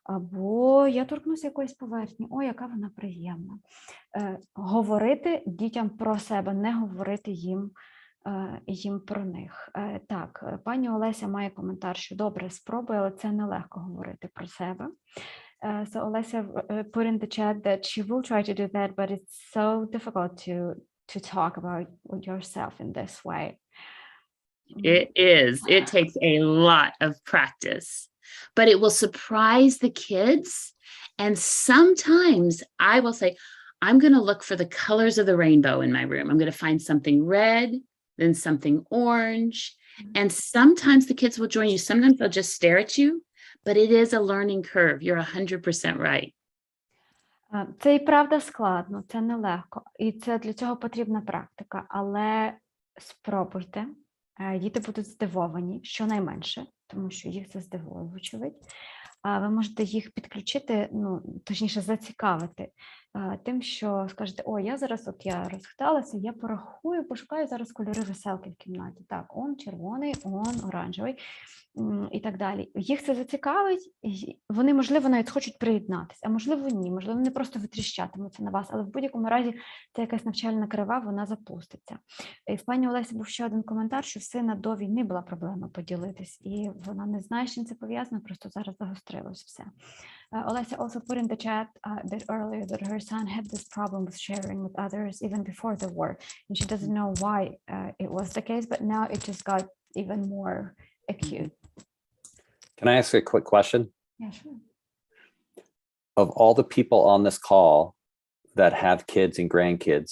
або я торкнуся якоїсь поверхні, о, яка вона приємна. Говорити дітям про себе, не говорити їм про них. Так, пані Олеся має коментар, що добре, спробуй, але це нелегко говорити про себе. So Олеся put in the chat that she will try to do that, but it's so difficult to talk about yourself in this way. It is. It takes a lot of practice, but it will surprise the kids. And sometimes I will say, I'm going to look for the colors of the rainbow in my room. I'm going to find something red, then something orange. And sometimes the kids will join you. Sometimes they'll just stare at you, but it is a learning curve. You're 100% right. Це і правда складно, це нелегко. І це для цього потрібна практика. Але спробуйте. Діти будуть здивовані, щонайменше, тому що їх це здивує, вочевидь. Ви можете їх підключити, точніше зацікавити тим, що скажете, о, я розхиталася, я порахую, пошукаю зараз кольори веселки в кімнаті. Так, он червоний, он оранжевий і так далі. Їх це зацікавить, і вони, можливо, навіть хочуть приєднатися, а можливо, ні, можливо, вони просто витріщатимуться на вас, але в будь-якому разі це якась навчальна крива, вона запуститься. І в пані Олесі був ще один коментар, що в сина до війни була проблема поділитись, і вона не знає, з чим це пов'язано, просто зараз загострилось все. Olesya also put in the chat a bit earlier that her son had this problem with sharing with others even before the war, and she doesn't know why it was the case, but now it just got even more acute. Can I ask a quick question? Yeah, sure. Of all the people on this call that have kids and grandkids,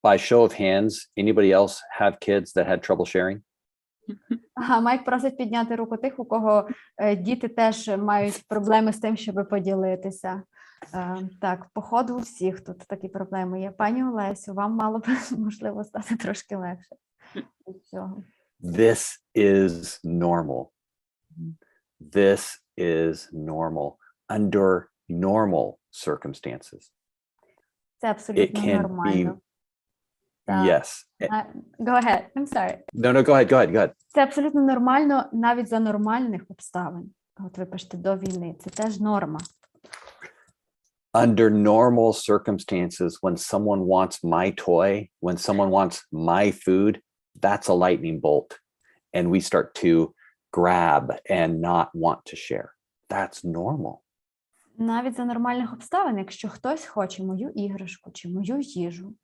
by show of hands, anybody else have kids that had trouble sharing? Майк просить підняти руку тих, у кого діти теж мають проблеми з тим, щоб поділитися. Так, походу у всіх тут такі проблеми є. Пані Олесю, вам мало б, можливо, стати трошки легше від цього. This is normal. This is normal under normal circumstances. Це абсолютно нормально. Yes. Go ahead. I'm sorry. No, go ahead. Це абсолютно нормально навіть за нормальних обставин. От ви пишете до війни. Це теж норма. Under normal circumstances, when someone wants my toy, when someone wants my food, that's a lightning bolt. And we start to grab and not want to share. That's normal. Навіть за нормальних обставин, якщо хтось хоче мою іграшку чи мою їжу,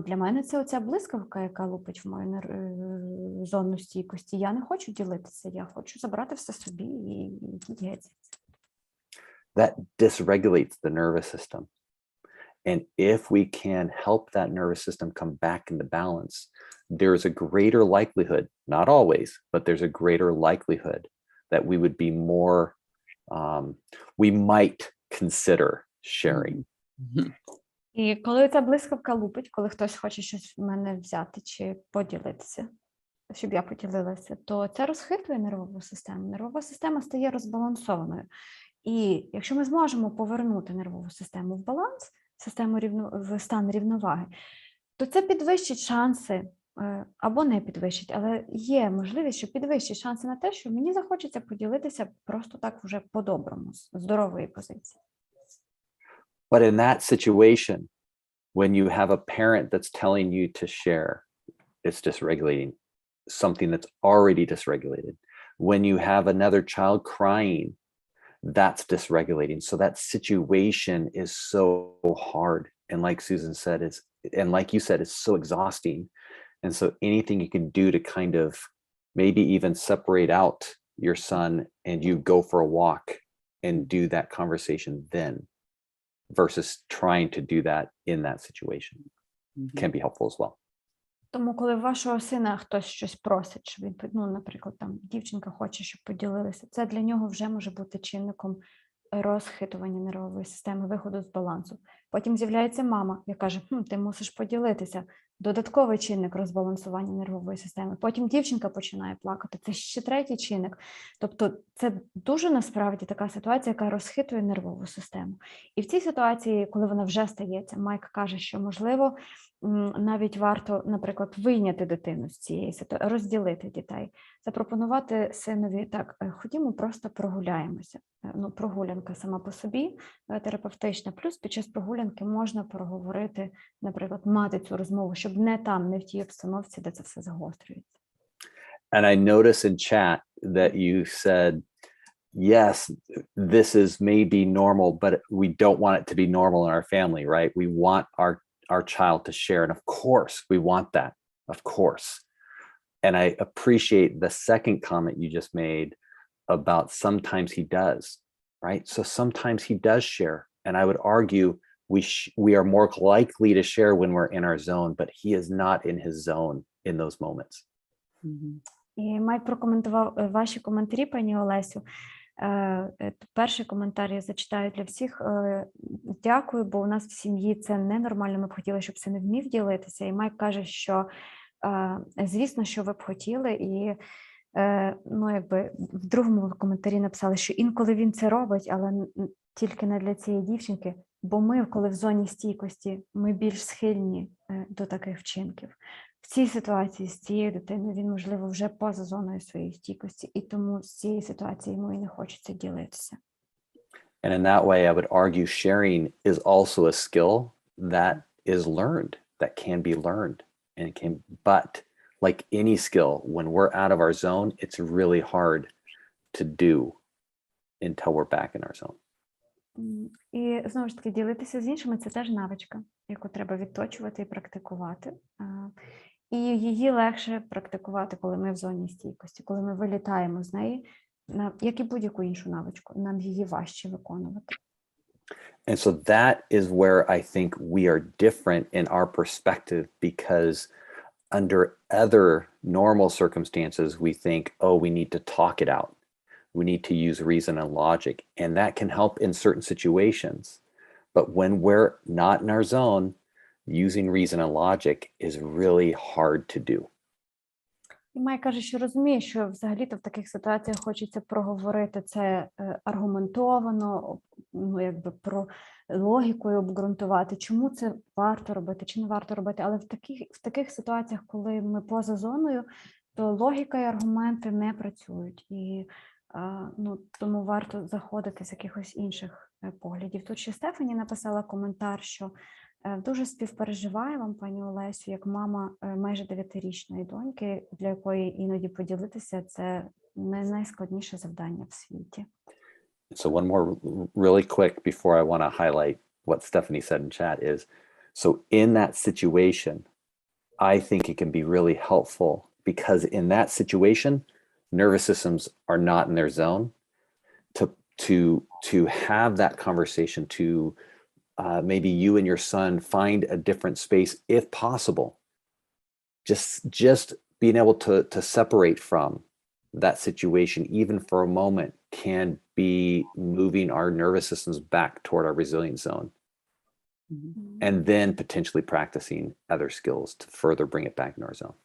для мене це оця блискавка, яка лупить в мою зону стійкості. Я не хочу ділитися, я хочу забрати все собі і геть. That dysregulates the nervous system. And if we can help that nervous system come back into balance, there's a greater likelihood, not always, but there's a greater likelihood that we would be more, we might consider sharing. Mm-hmm. І коли ця блискавка лупить, коли хтось хоче щось в мене взяти чи поділитися, щоб я поділилася, то це розхитує нервову систему. Нервова система стає розбалансованою. І якщо ми зможемо повернути нервову систему в баланс, в стан рівноваги, то це підвищить шанси, або не підвищить, але є можливість, що підвищить шанси на те, що мені захочеться поділитися просто так вже по-доброму, з здорової позиції. But in that situation, when you have a parent that's telling you to share, it's dysregulating something that's already dysregulated. When you have another child crying, that's dysregulating. So that situation is so hard. And like Susan said, and like you said, it's so exhausting. And so anything you can do to kind of maybe even separate out your son and you go for a walk and do that conversation then, versus trying to do that in that situation, can be helpful as well. Тому, коли в вашого сина хтось щось просить, щоб він, наприклад, там дівчинка хоче, щоб поділилися, це для нього вже може бути чинником розхитування нервової системи, виходу з балансу. Потім з'являється мама, яка каже, ти мусиш поділитися. додатковий чинник розбалансування нервової системи. Потім дівчинка починає плакати, це ще третій чинник. Тобто це дуже насправді така ситуація, яка розхитує нервову систему. І в цій ситуації, коли вона вже стається, Майк каже, що можливо навіть варто, наприклад, вийняти дитину з цієї ситуації, розділити дітей, запропонувати синові, так, ходімо, просто прогуляємося. Ну, прогулянка сама по собі терапевтична, плюс під час прогулянки можна проговорити, наприклад, мати цю розмову, щоб не там, не в тій обстановці, де це все загострюється. And I notice in chat that you said, yes, this is maybe normal, but we don't want it to be normal in our family, right? We want our child to share. And of course, we want that, of course. And I appreciate the second comment you just made about sometimes he does, right? So sometimes he does share. And I would argue we are more likely to share when we're in our zone, but he is not in his zone in those moments. І Майк прокоментував ваші коментарі, пані Олесю. Перший коментар я зачитаю для всіх. Дякую, бо у нас в сім'ї це ненормально, ми б хотіли, щоб це не вмів ділитися. І Майк каже, що звісно, що ви б хотіли, і ну, якби в другому коментарі написали, що інколи він це робить, але тільки не для цієї дівчинки, бо ми, коли в зоні стійкості, ми більш схильні до таких вчинків. В цій ситуації з цією дитиною він, можливо, вже поза зоною своєї стійкості, і тому з цієї ситуації йому і не хочеться ділитися. And in that way, I would argue sharing is also a skill that is learned, that can be learned. And can, but like any skill, when we're out of our zone, it's really hard to do until we're back in our zone. І знову ж таки, ділитися з іншими – це теж навичка, яку треба відточувати і практикувати. І її легше практикувати, коли ми в зоні стійкості, коли ми вилітаємо з неї, як і будь-яку іншу навичку, нам її важче виконувати. And so that is where I think we are different in our perspective, because under other normal circumstances, we think, oh, we need to talk it out. We need to use reason and logic, and that can help in certain situations. But when we're not in our zone, using reason and logic is really hard to do. І Майк каже, що розуміє, що взагалі-то в таких ситуаціях хочеться проговорити це аргументовано, ну, якби про логікою обґрунтувати, чому це варто робити, чи не варто робити. Але в таких ситуаціях, коли ми поза зоною, то логіка і аргументи не працюють. І ну, тому варто заходити з якихось інших поглядів. Тут ще Стефані написала коментар, що дуже співпереживаю вам, пані Олесю, як мама майже 9-річної доньки, для якої іноді поділитися – це не найскладніше завдання в світі. So one more really quick before I want to highlight what Stephanie said in chat is, so in that situation, I think it can be really helpful because in that situation, nervous systems are not in their zone. To have that conversation, to maybe you and your son find a different space if possible. Just being able to separate from that situation, even for a moment, can be moving our nervous systems back toward our resilient zone. And then potentially practicing other skills to further bring it back in our zone.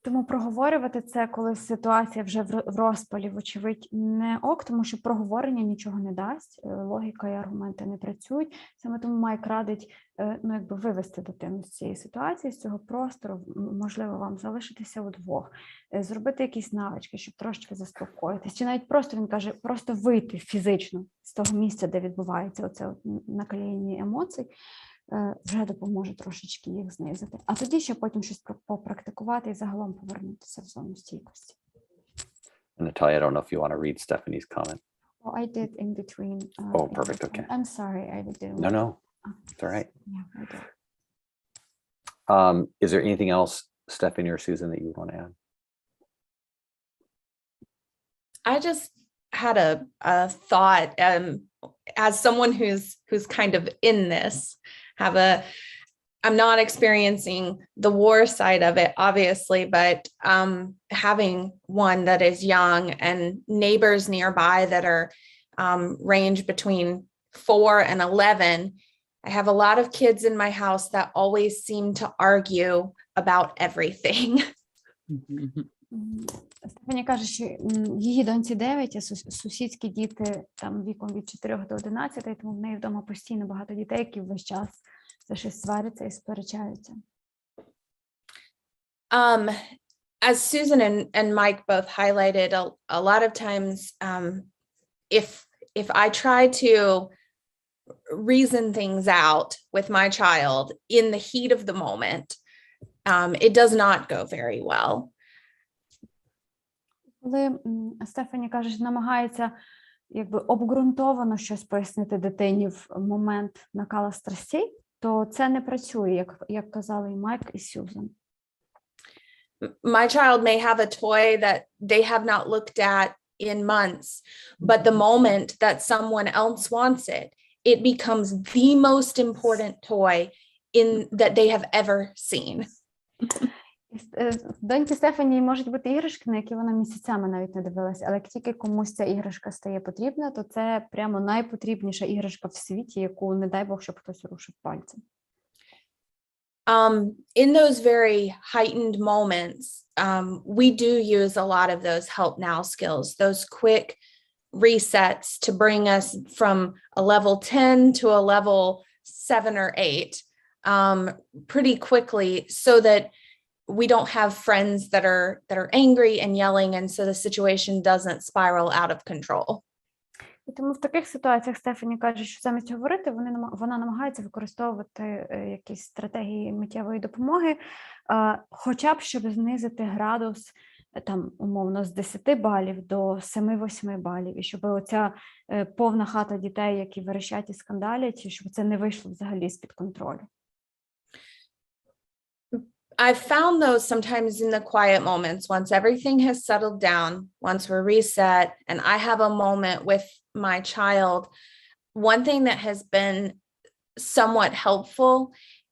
Тому проговорювати це, коли ситуація вже в розпалі, вочевидь, не ок, тому що проговорення нічого не дасть, логіка і аргументи не працюють. Саме тому Майк радить, ну, якби вивести дитину з цієї ситуації, з цього простору, можливо, вам залишитися удвох, зробити якісь навички, щоб трошки заспокоїтись. Чи навіть просто, він каже, просто вийти фізично з того місця, де відбувається оце накаління емоцій, вже допоможе трошечки їх знизити. А тоді ще потім щось попрактикувати і загалом повернутися в зону стійкості. Natalia, I don't know if you want to read Stephanie's comment. Oh, I did in between. Oh, perfect. Okay. I'm sorry, I didn't. No, it's all right. Yeah, I did. Is there anything else, Stephanie or Susan, that you want to add? I just had a thought, as someone who's kind of in this, I'm not experiencing the war side of it, obviously, but having one that is young and neighbors nearby that are range between 4 and 11, I have a lot of kids in my house that always seem to argue about everything. Стефані каже, що її доньці 9, а сусідські діти там віком від 4 до 11, тому в неї вдома постійно багато дітей, які весь час за щось сваряться і сперечаються. As Susan and Mike both highlighted, a lot of times, if I try to reason things out with my child in the heat of the moment, it does not go very well. Коли Стефані каже, що намагається якби обґрунтовано щось пояснити дитині в момент накала страстей, то це не працює, як казали і Майк, і Сьюзан. My child may have a toy that they have not looked at in months, but the moment that someone else wants it, it becomes the most important toy that they have ever seen. Доньки Стефані можуть бути іграшки, на які вона місяцями навіть не дивилася, але як тільки комусь ця іграшка стає потрібна, то це прямо найпотрібніша іграшка в світі, яку, не дай Бог, щоб хтось рушив пальцем. In those very heightened moments, we do use a lot of those help now skills, those quick resets to bring us from a level 10 to a level 7 or 8 pretty quickly, so that we don't have friends that are angry and yelling, and so the situation doesn't spiral out of control. І тому в таких ситуаціях Стефані каже, що замість говорити, вона намагається використовувати якісь стратегії миттєвої допомоги, хоча б щоб знизити градус, там, умовно, з 10 балів до 7-8 балів, і щоб оця повна хата дітей, які верещать і скандалять, щоб це не вийшло взагалі з-під контролю. I've found those sometimes in the quiet moments, once everything has settled down, once we're reset, and I have a moment with my child, one thing that has been somewhat helpful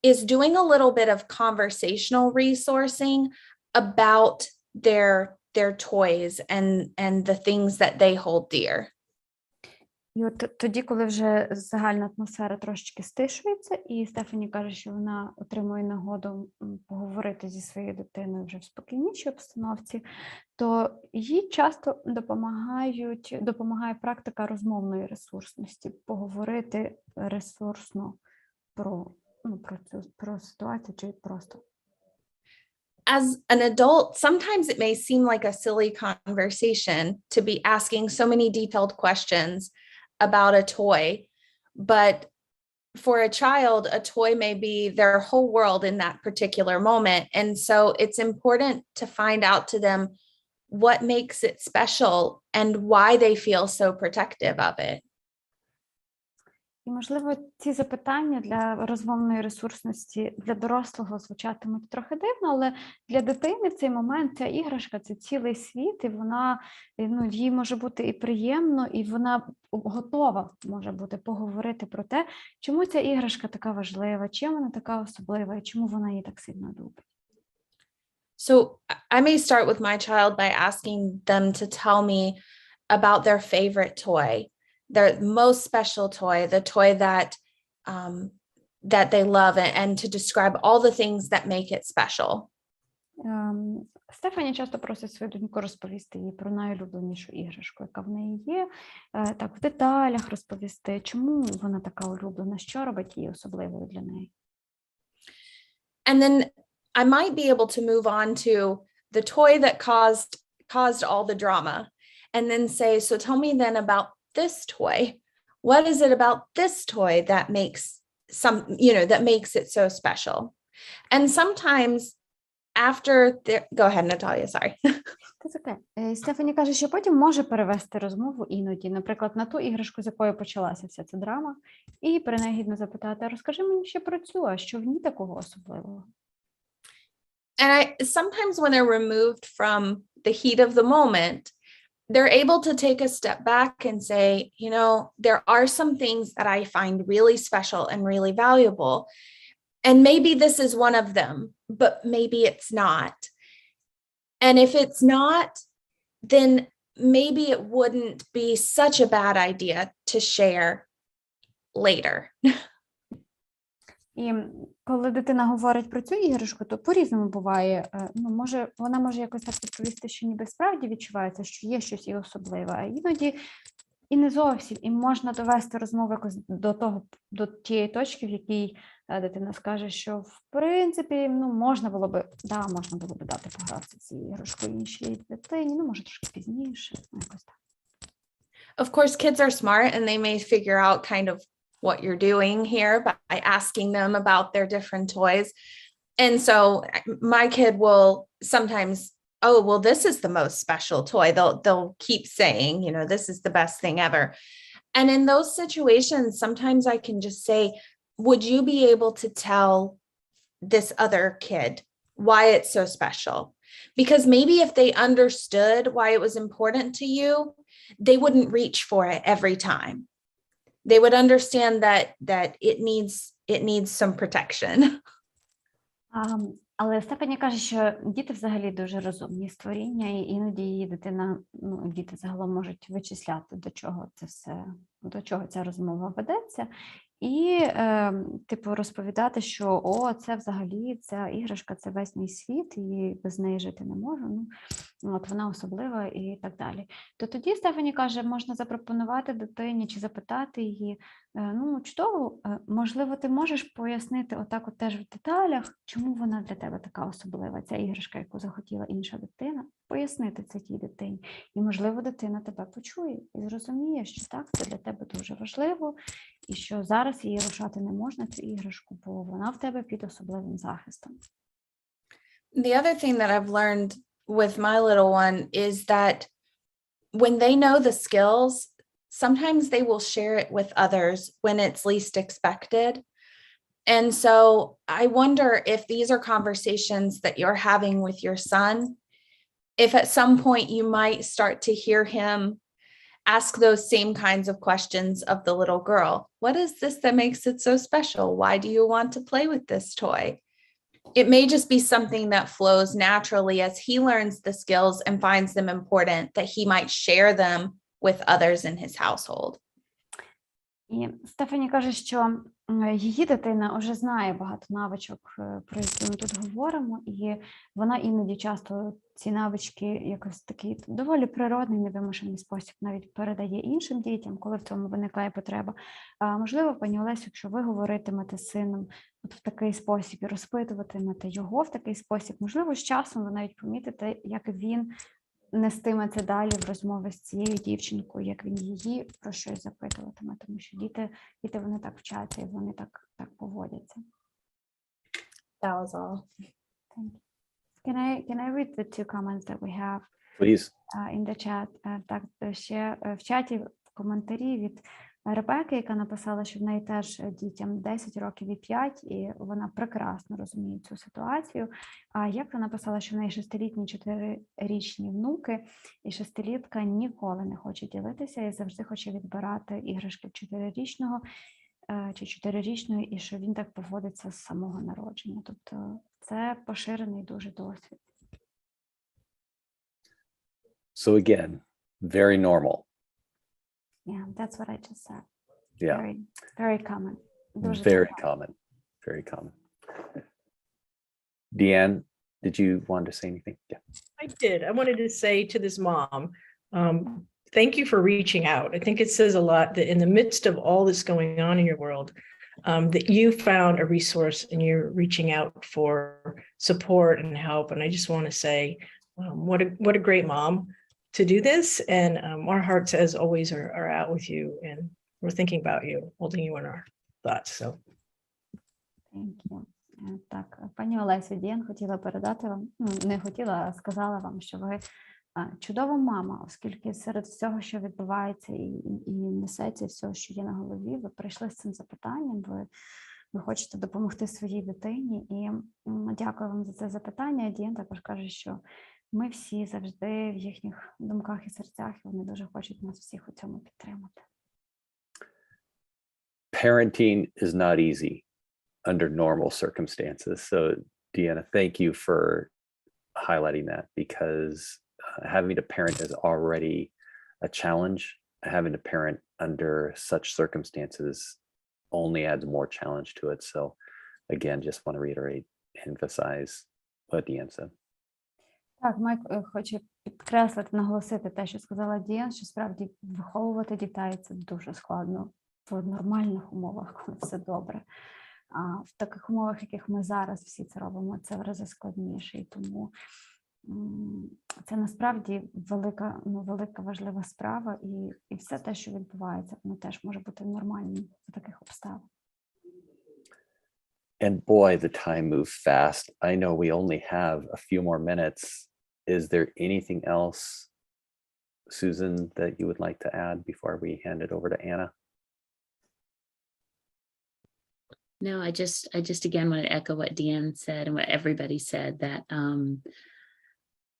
is doing a little bit of conversational resourcing about their toys and the things that they hold dear. І от тоді, коли вже загальна атмосфера трошечки стишується, і Стефані каже, що вона отримує нагоду поговорити зі своєю дитиною вже в спокійнішій обстановці, то їй часто допомагає практика розмовної ресурсності, поговорити ресурсно про ситуацію чи просто. As an adult, sometimes it may seem like a silly conversation to be asking so many detailed questions about a toy, but for a child, a toy may be their whole world in that particular moment. And so it's important to find out to them what makes it special and why they feel so protective of it. І, можливо, ці запитання для розмовної ресурсності для дорослого звучатимуть трохи дивно, але для дитини в цей момент ця іграшка – це цілий світ, і вона, їй може бути і приємно, і вона готова може бути поговорити про те, чому ця іграшка така важлива, чим вона така особлива, і чому вона її так сильно любить. So I may start with my child by asking them to tell me about their favorite toy, their most special toy, the toy that they love, and to describe all the things that make it special. Стефані часто просить свою доньку розповісти їй про найулюбленішу іграшку, яка в неї є, так в деталях розповісти, чому вона така улюблена, що робить її особливою для неї. And then I might be able to move on to the toy that caused all the drama, and then say, so tell me then about this toy. What is it about this toy that makes that makes it so special? And sometimes after go ahead, Natalia, sorry. Це таке. Стефані каже, що потім може перевести розмову іноді, наприклад, на ту іграшку, з якої почалася вся ця драма, і принагідно запитати, розкажи мені ще про цю, а що в ній такого особливого? And sometimes when they're removed from the heat of the moment, they're able to take a step back and say, there are some things that I find really special and really valuable. And maybe this is one of them, but maybe it's not. And if it's not, then maybe it wouldn't be such a bad idea to share later. І коли дитина говорить про цю іграшку, то по-різному буває. Вона може якось так відповісти, що ніби справді відчувається, що є щось і особливе, а іноді і не зовсім. І можна довести розмову якось до тієї точки, в якій дитина скаже, що в принципі, можна було би дати погратися цією іграшкою іншій дитині, може трошки пізніше, якось так. Of course, kids are smart and they may figure out kind of what you're doing here by asking them about their different toys. And so my kid will sometimes, oh, well, this is the most special toy. They'll keep saying, this is the best thing ever. And in those situations, sometimes I can just say, would you be able to tell this other kid why it's so special? Because maybe if they understood why it was important to you, they wouldn't reach for it every time. They would understand that it needs some protection. Але Стефані каже, що діти взагалі дуже розумні створіння, і іноді її дитина, діти загалом можуть вичисляти, до чого ця розмова ведеться, і розповідати, що це взагалі, ця іграшка, це весь мій світ, і без неї жити не можу, вона особлива і так далі. То тоді Стефані каже, можна запропонувати дитині чи запитати її, чудово, можливо, ти можеш пояснити отак от теж в деталях, чому вона для тебе така особлива, ця іграшка, яку захотіла інша дитина, пояснити це тій дитині. І, можливо, дитина тебе почує і зрозуміє, що так, це для тебе дуже важливо, і що зараз її рушати не можна, цю іграшку, бо вона в тебе під особливим захистом. The other thing that I've learned with my little one is that when they know the skills, sometimes they will share it with others when it's least expected. And so I wonder if these are conversations that you're having with your son, if at some point you might start to hear him ask those same kinds of questions of the little girl. What is this that makes it so special? Why do you want to play with this toy? It may just be something that flows naturally as he learns the skills and finds them important, that he might share them with others in his household. І Стефані каже, що її дитина вже знає багато навичок, про які ми тут говоримо, і вона іноді часто ці навички якось такий доволі природний, невимушений спосіб навіть передає іншим дітям, коли в цьому виникає потреба. Можливо, пані Олесю, якщо ви говоритимете з сином в такий спосіб і розпитуватимете його в такий спосіб, можливо, з часом ви навіть помітите, як він нестиме це далі в розмови з цією дівчинкою, як він її про щось запитуватиме, тому що діти вони так вчаться і вони так поводяться. That was all. Thank you. Can I read the two comments that we have? Please. In the chat? Так, ще в чаті в коментарі від Ребеки, яка написала, що в неї теж дітям 10 років і 5, і вона прекрасно розуміє цю ситуацію. А як вона написала, що в неї 6-літні, 4-річні внуки, і 6-літка ніколи не хоче ділитися і завжди хоче відбирати іграшки в 4-річного чи 4-річної, і що він так поводиться з самого народження. Тобто це поширений дуже досвід. So again, very normal. Yeah, that's what I just said. Yeah. Very, very common. Very common. Very common. Deanne, did you want to say anything? Yeah. I did. I wanted to say to this mom, thank you for reaching out. I think it says a lot that in the midst of all this going on in your world, that you found a resource and you're reaching out for support and help. And I just want to say, what a great mom to do this, and our hearts, as always, are out with you, and we're thinking about you, holding you in our thoughts. So, thank you. Так, пані Олесю, Діан хотіла передати вам, не хотіла, а сказала вам, що ви чудова мама, оскільки серед всього, що відбувається і несеться, всього, що є на голові, ви прийшли з цим запитанням, ви хочете допомогти своїй дитині, і дякую вам за це запитання. Діан також каже, що ми всі завжди в їхніх думках і серцях, і вони дуже хочуть нас всіх у цьому підтримати. Parenting is not easy under normal circumstances. So, Deanna, thank you for highlighting that, because having to parent is already a challenge. Having to parent under such circumstances only adds more challenge to it. So again, just want to reiterate, emphasize what Diane said. Так, Майк хоче підкреслити, наголосити те, що сказала Діан, що справді виховувати дітей – це дуже складно в нормальних умовах, коли все добре. А в таких умовах, яких ми зараз всі це робимо, це в рази складніше. І тому це насправді велика важлива справа, і все те, що відбувається, воно теж може бути нормальним в таких обставинах. And boy, the time moves fast. I know we only have a few more minutes. Is there anything else, Susan, that you would like to add before we hand it over to Anna? No, I just again want to echo what Deanne said and what everybody said, that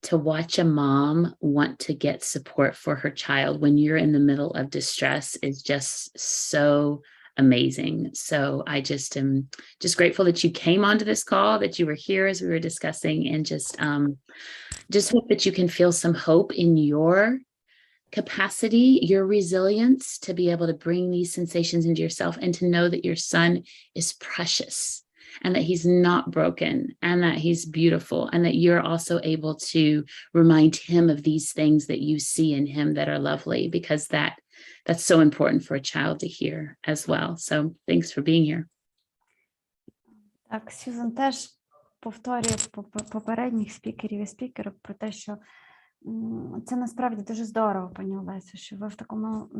to watch a mom want to get support for her child when you're in the middle of distress is just so amazing. So I just am just grateful that you came onto this call, that you were here as we were discussing, and just hope that you can feel some hope in your capacity, your resilience to be able to bring these sensations into yourself and to know that your son is precious and that he's not broken and that he's beautiful, and that you're also able to remind him of these things that you see in him that are lovely, because that's so important for a child to hear as well. So thanks for being here. Так, Сьюзан теж повторює попередніх спікерів і спікерок про те, що це насправді дуже здорово, пані Олесю, що ви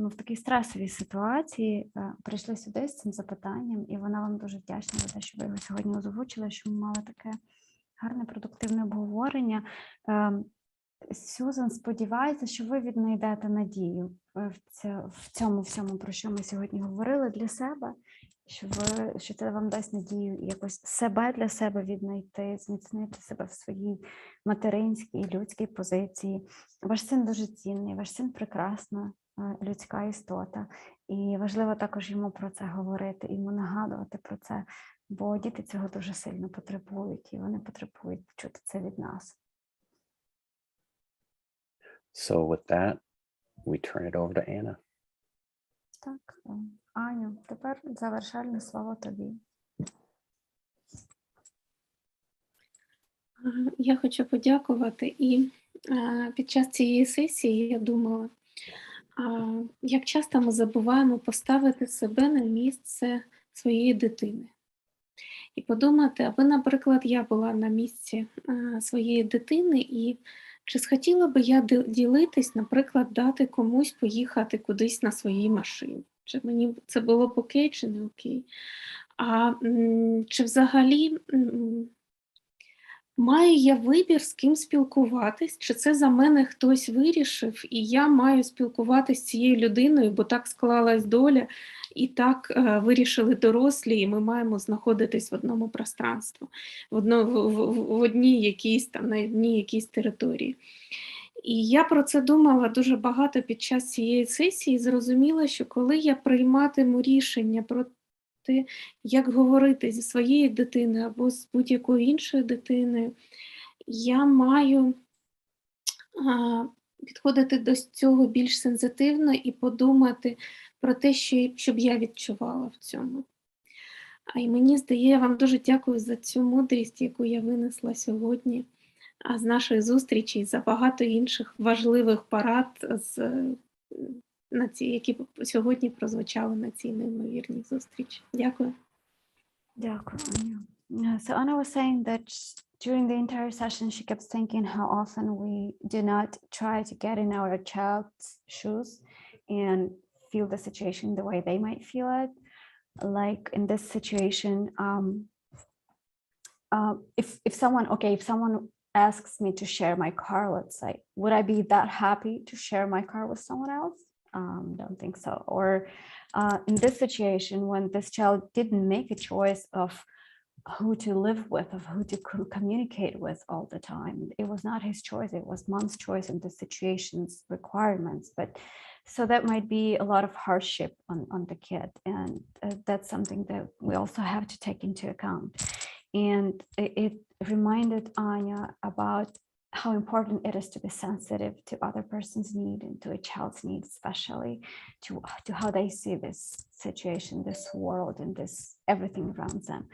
в такій стресовій ситуації прийшли сюди з цим запитанням, і вона вам дуже вдячна за те, що ви його сьогодні озвучили, що ми мали таке гарне, продуктивне обговорення. Сьюзан сподівається, що ви віднайдете надію в цьому всьому, про що ми сьогодні говорили, для себе, що це вам дасть надію якось себе для себе віднайти, зміцнити себе в своїй материнській, людській позиції. Ваш син дуже цінний, ваш син прекрасна людська істота. І важливо також йому про це говорити, йому нагадувати про це, бо діти цього дуже сильно потребують, і вони потребують чути це від нас. So with that, we turn it over to Anna. Так, Аню, тепер завершальне слово тобі. Я хочу подякувати, і під час цієї сесії я думала, як часто ми забуваємо поставити себе на місце своєї дитини. І подумати, аби, наприклад, я була на місці своєї дитини, і чи схотіла би я ділитись, наприклад, дати комусь поїхати кудись на своїй машині? Чи мені це було б окей, чи не окей? Чи взагалі маю я вибір, з ким спілкуватись? Чи це за мене хтось вирішив, і я маю спілкуватись з цією людиною, бо так склалась доля, і так вирішили дорослі, і ми маємо знаходитись в одному пространстві, в одній якійсь там, на одній якійсь території. І я про це думала дуже багато під час цієї сесії, і зрозуміла, що коли я прийматиму рішення про те, як говорити зі своєю дитиною або з будь-якою іншою дитиною, я маю підходити до цього більш сенситивно і подумати про те, щоб я відчувала в цьому. І мені здається, я вам дуже дякую за цю мудрість, яку я винесла сьогодні з нашої зустрічі, і за багато інших важливих порад, які сьогодні прозвучали на цій неймовірній зустрічі. Дякую. Дякую, Аня. So Anna was saying that during the entire session, she kept thinking how often we do not try to get in our child's shoes and feel the situation the way they might feel it. Like in this situation, if someone asks me to share my car, let's say, would I be that happy to share my car with someone else? Don't think so. Or in this situation, when this child didn't make a choice of who to live with, of who to communicate with all the time. It was not his choice, it was mom's choice and the situation's requirements. But so that might be a lot of hardship on the kid. And that's something that we also have to take into account. And it reminded Anya about how important it is to be sensitive to other person's need and to a child's needs, especially to how they see this situation, this world, and this everything around them.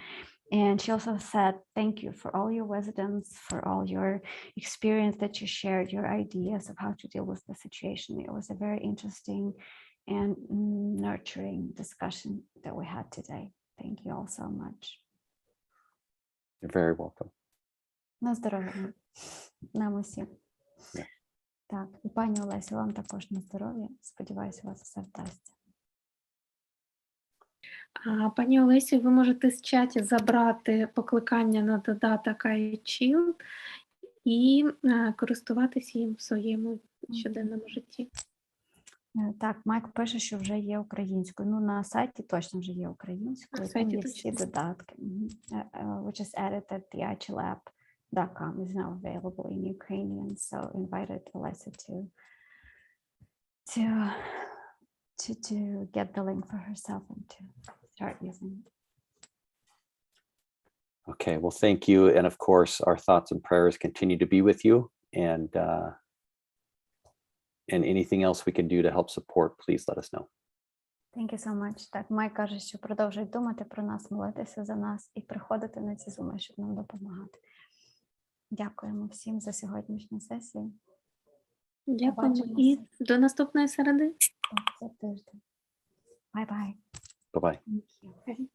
And she also said, thank you for all your wisdoms, for all your experience that you shared, your ideas of how to deal with the situation. It was a very interesting and nurturing discussion that we had today. Thank you all so much. You're very welcome. На здоров'я нам усім. Yeah. Так, і пані Олесю, вам також на здоров'я. Сподіваюся, у вас все вдасться. Пані Олесю, ви можете з чаті забрати покликання на додаток iChill і користуватися їм в своєму щоденному житті. Так, Майк пише, що вже є українською. Ну, на сайті точно вже є українською. На Там сайті є всі точно. додатки. Which is edited, the untitled.com is now available in Ukrainian. So invited Alessa to get the link for herself and to start using it. Okay, well, thank you. And of course, our thoughts and prayers continue to be with you. And anything else we can do to help support, please let us know. Thank you so much. Так, Майк каже, що продовжують думати про нас, молитися за нас і приходити на ці зуми, щоб нам допомагати. Дякуємо всім за сьогоднішню сесію. Дякуємо Побачимося. і до наступної середи. За тиждень. Bye-bye. Bye-bye. Thank you.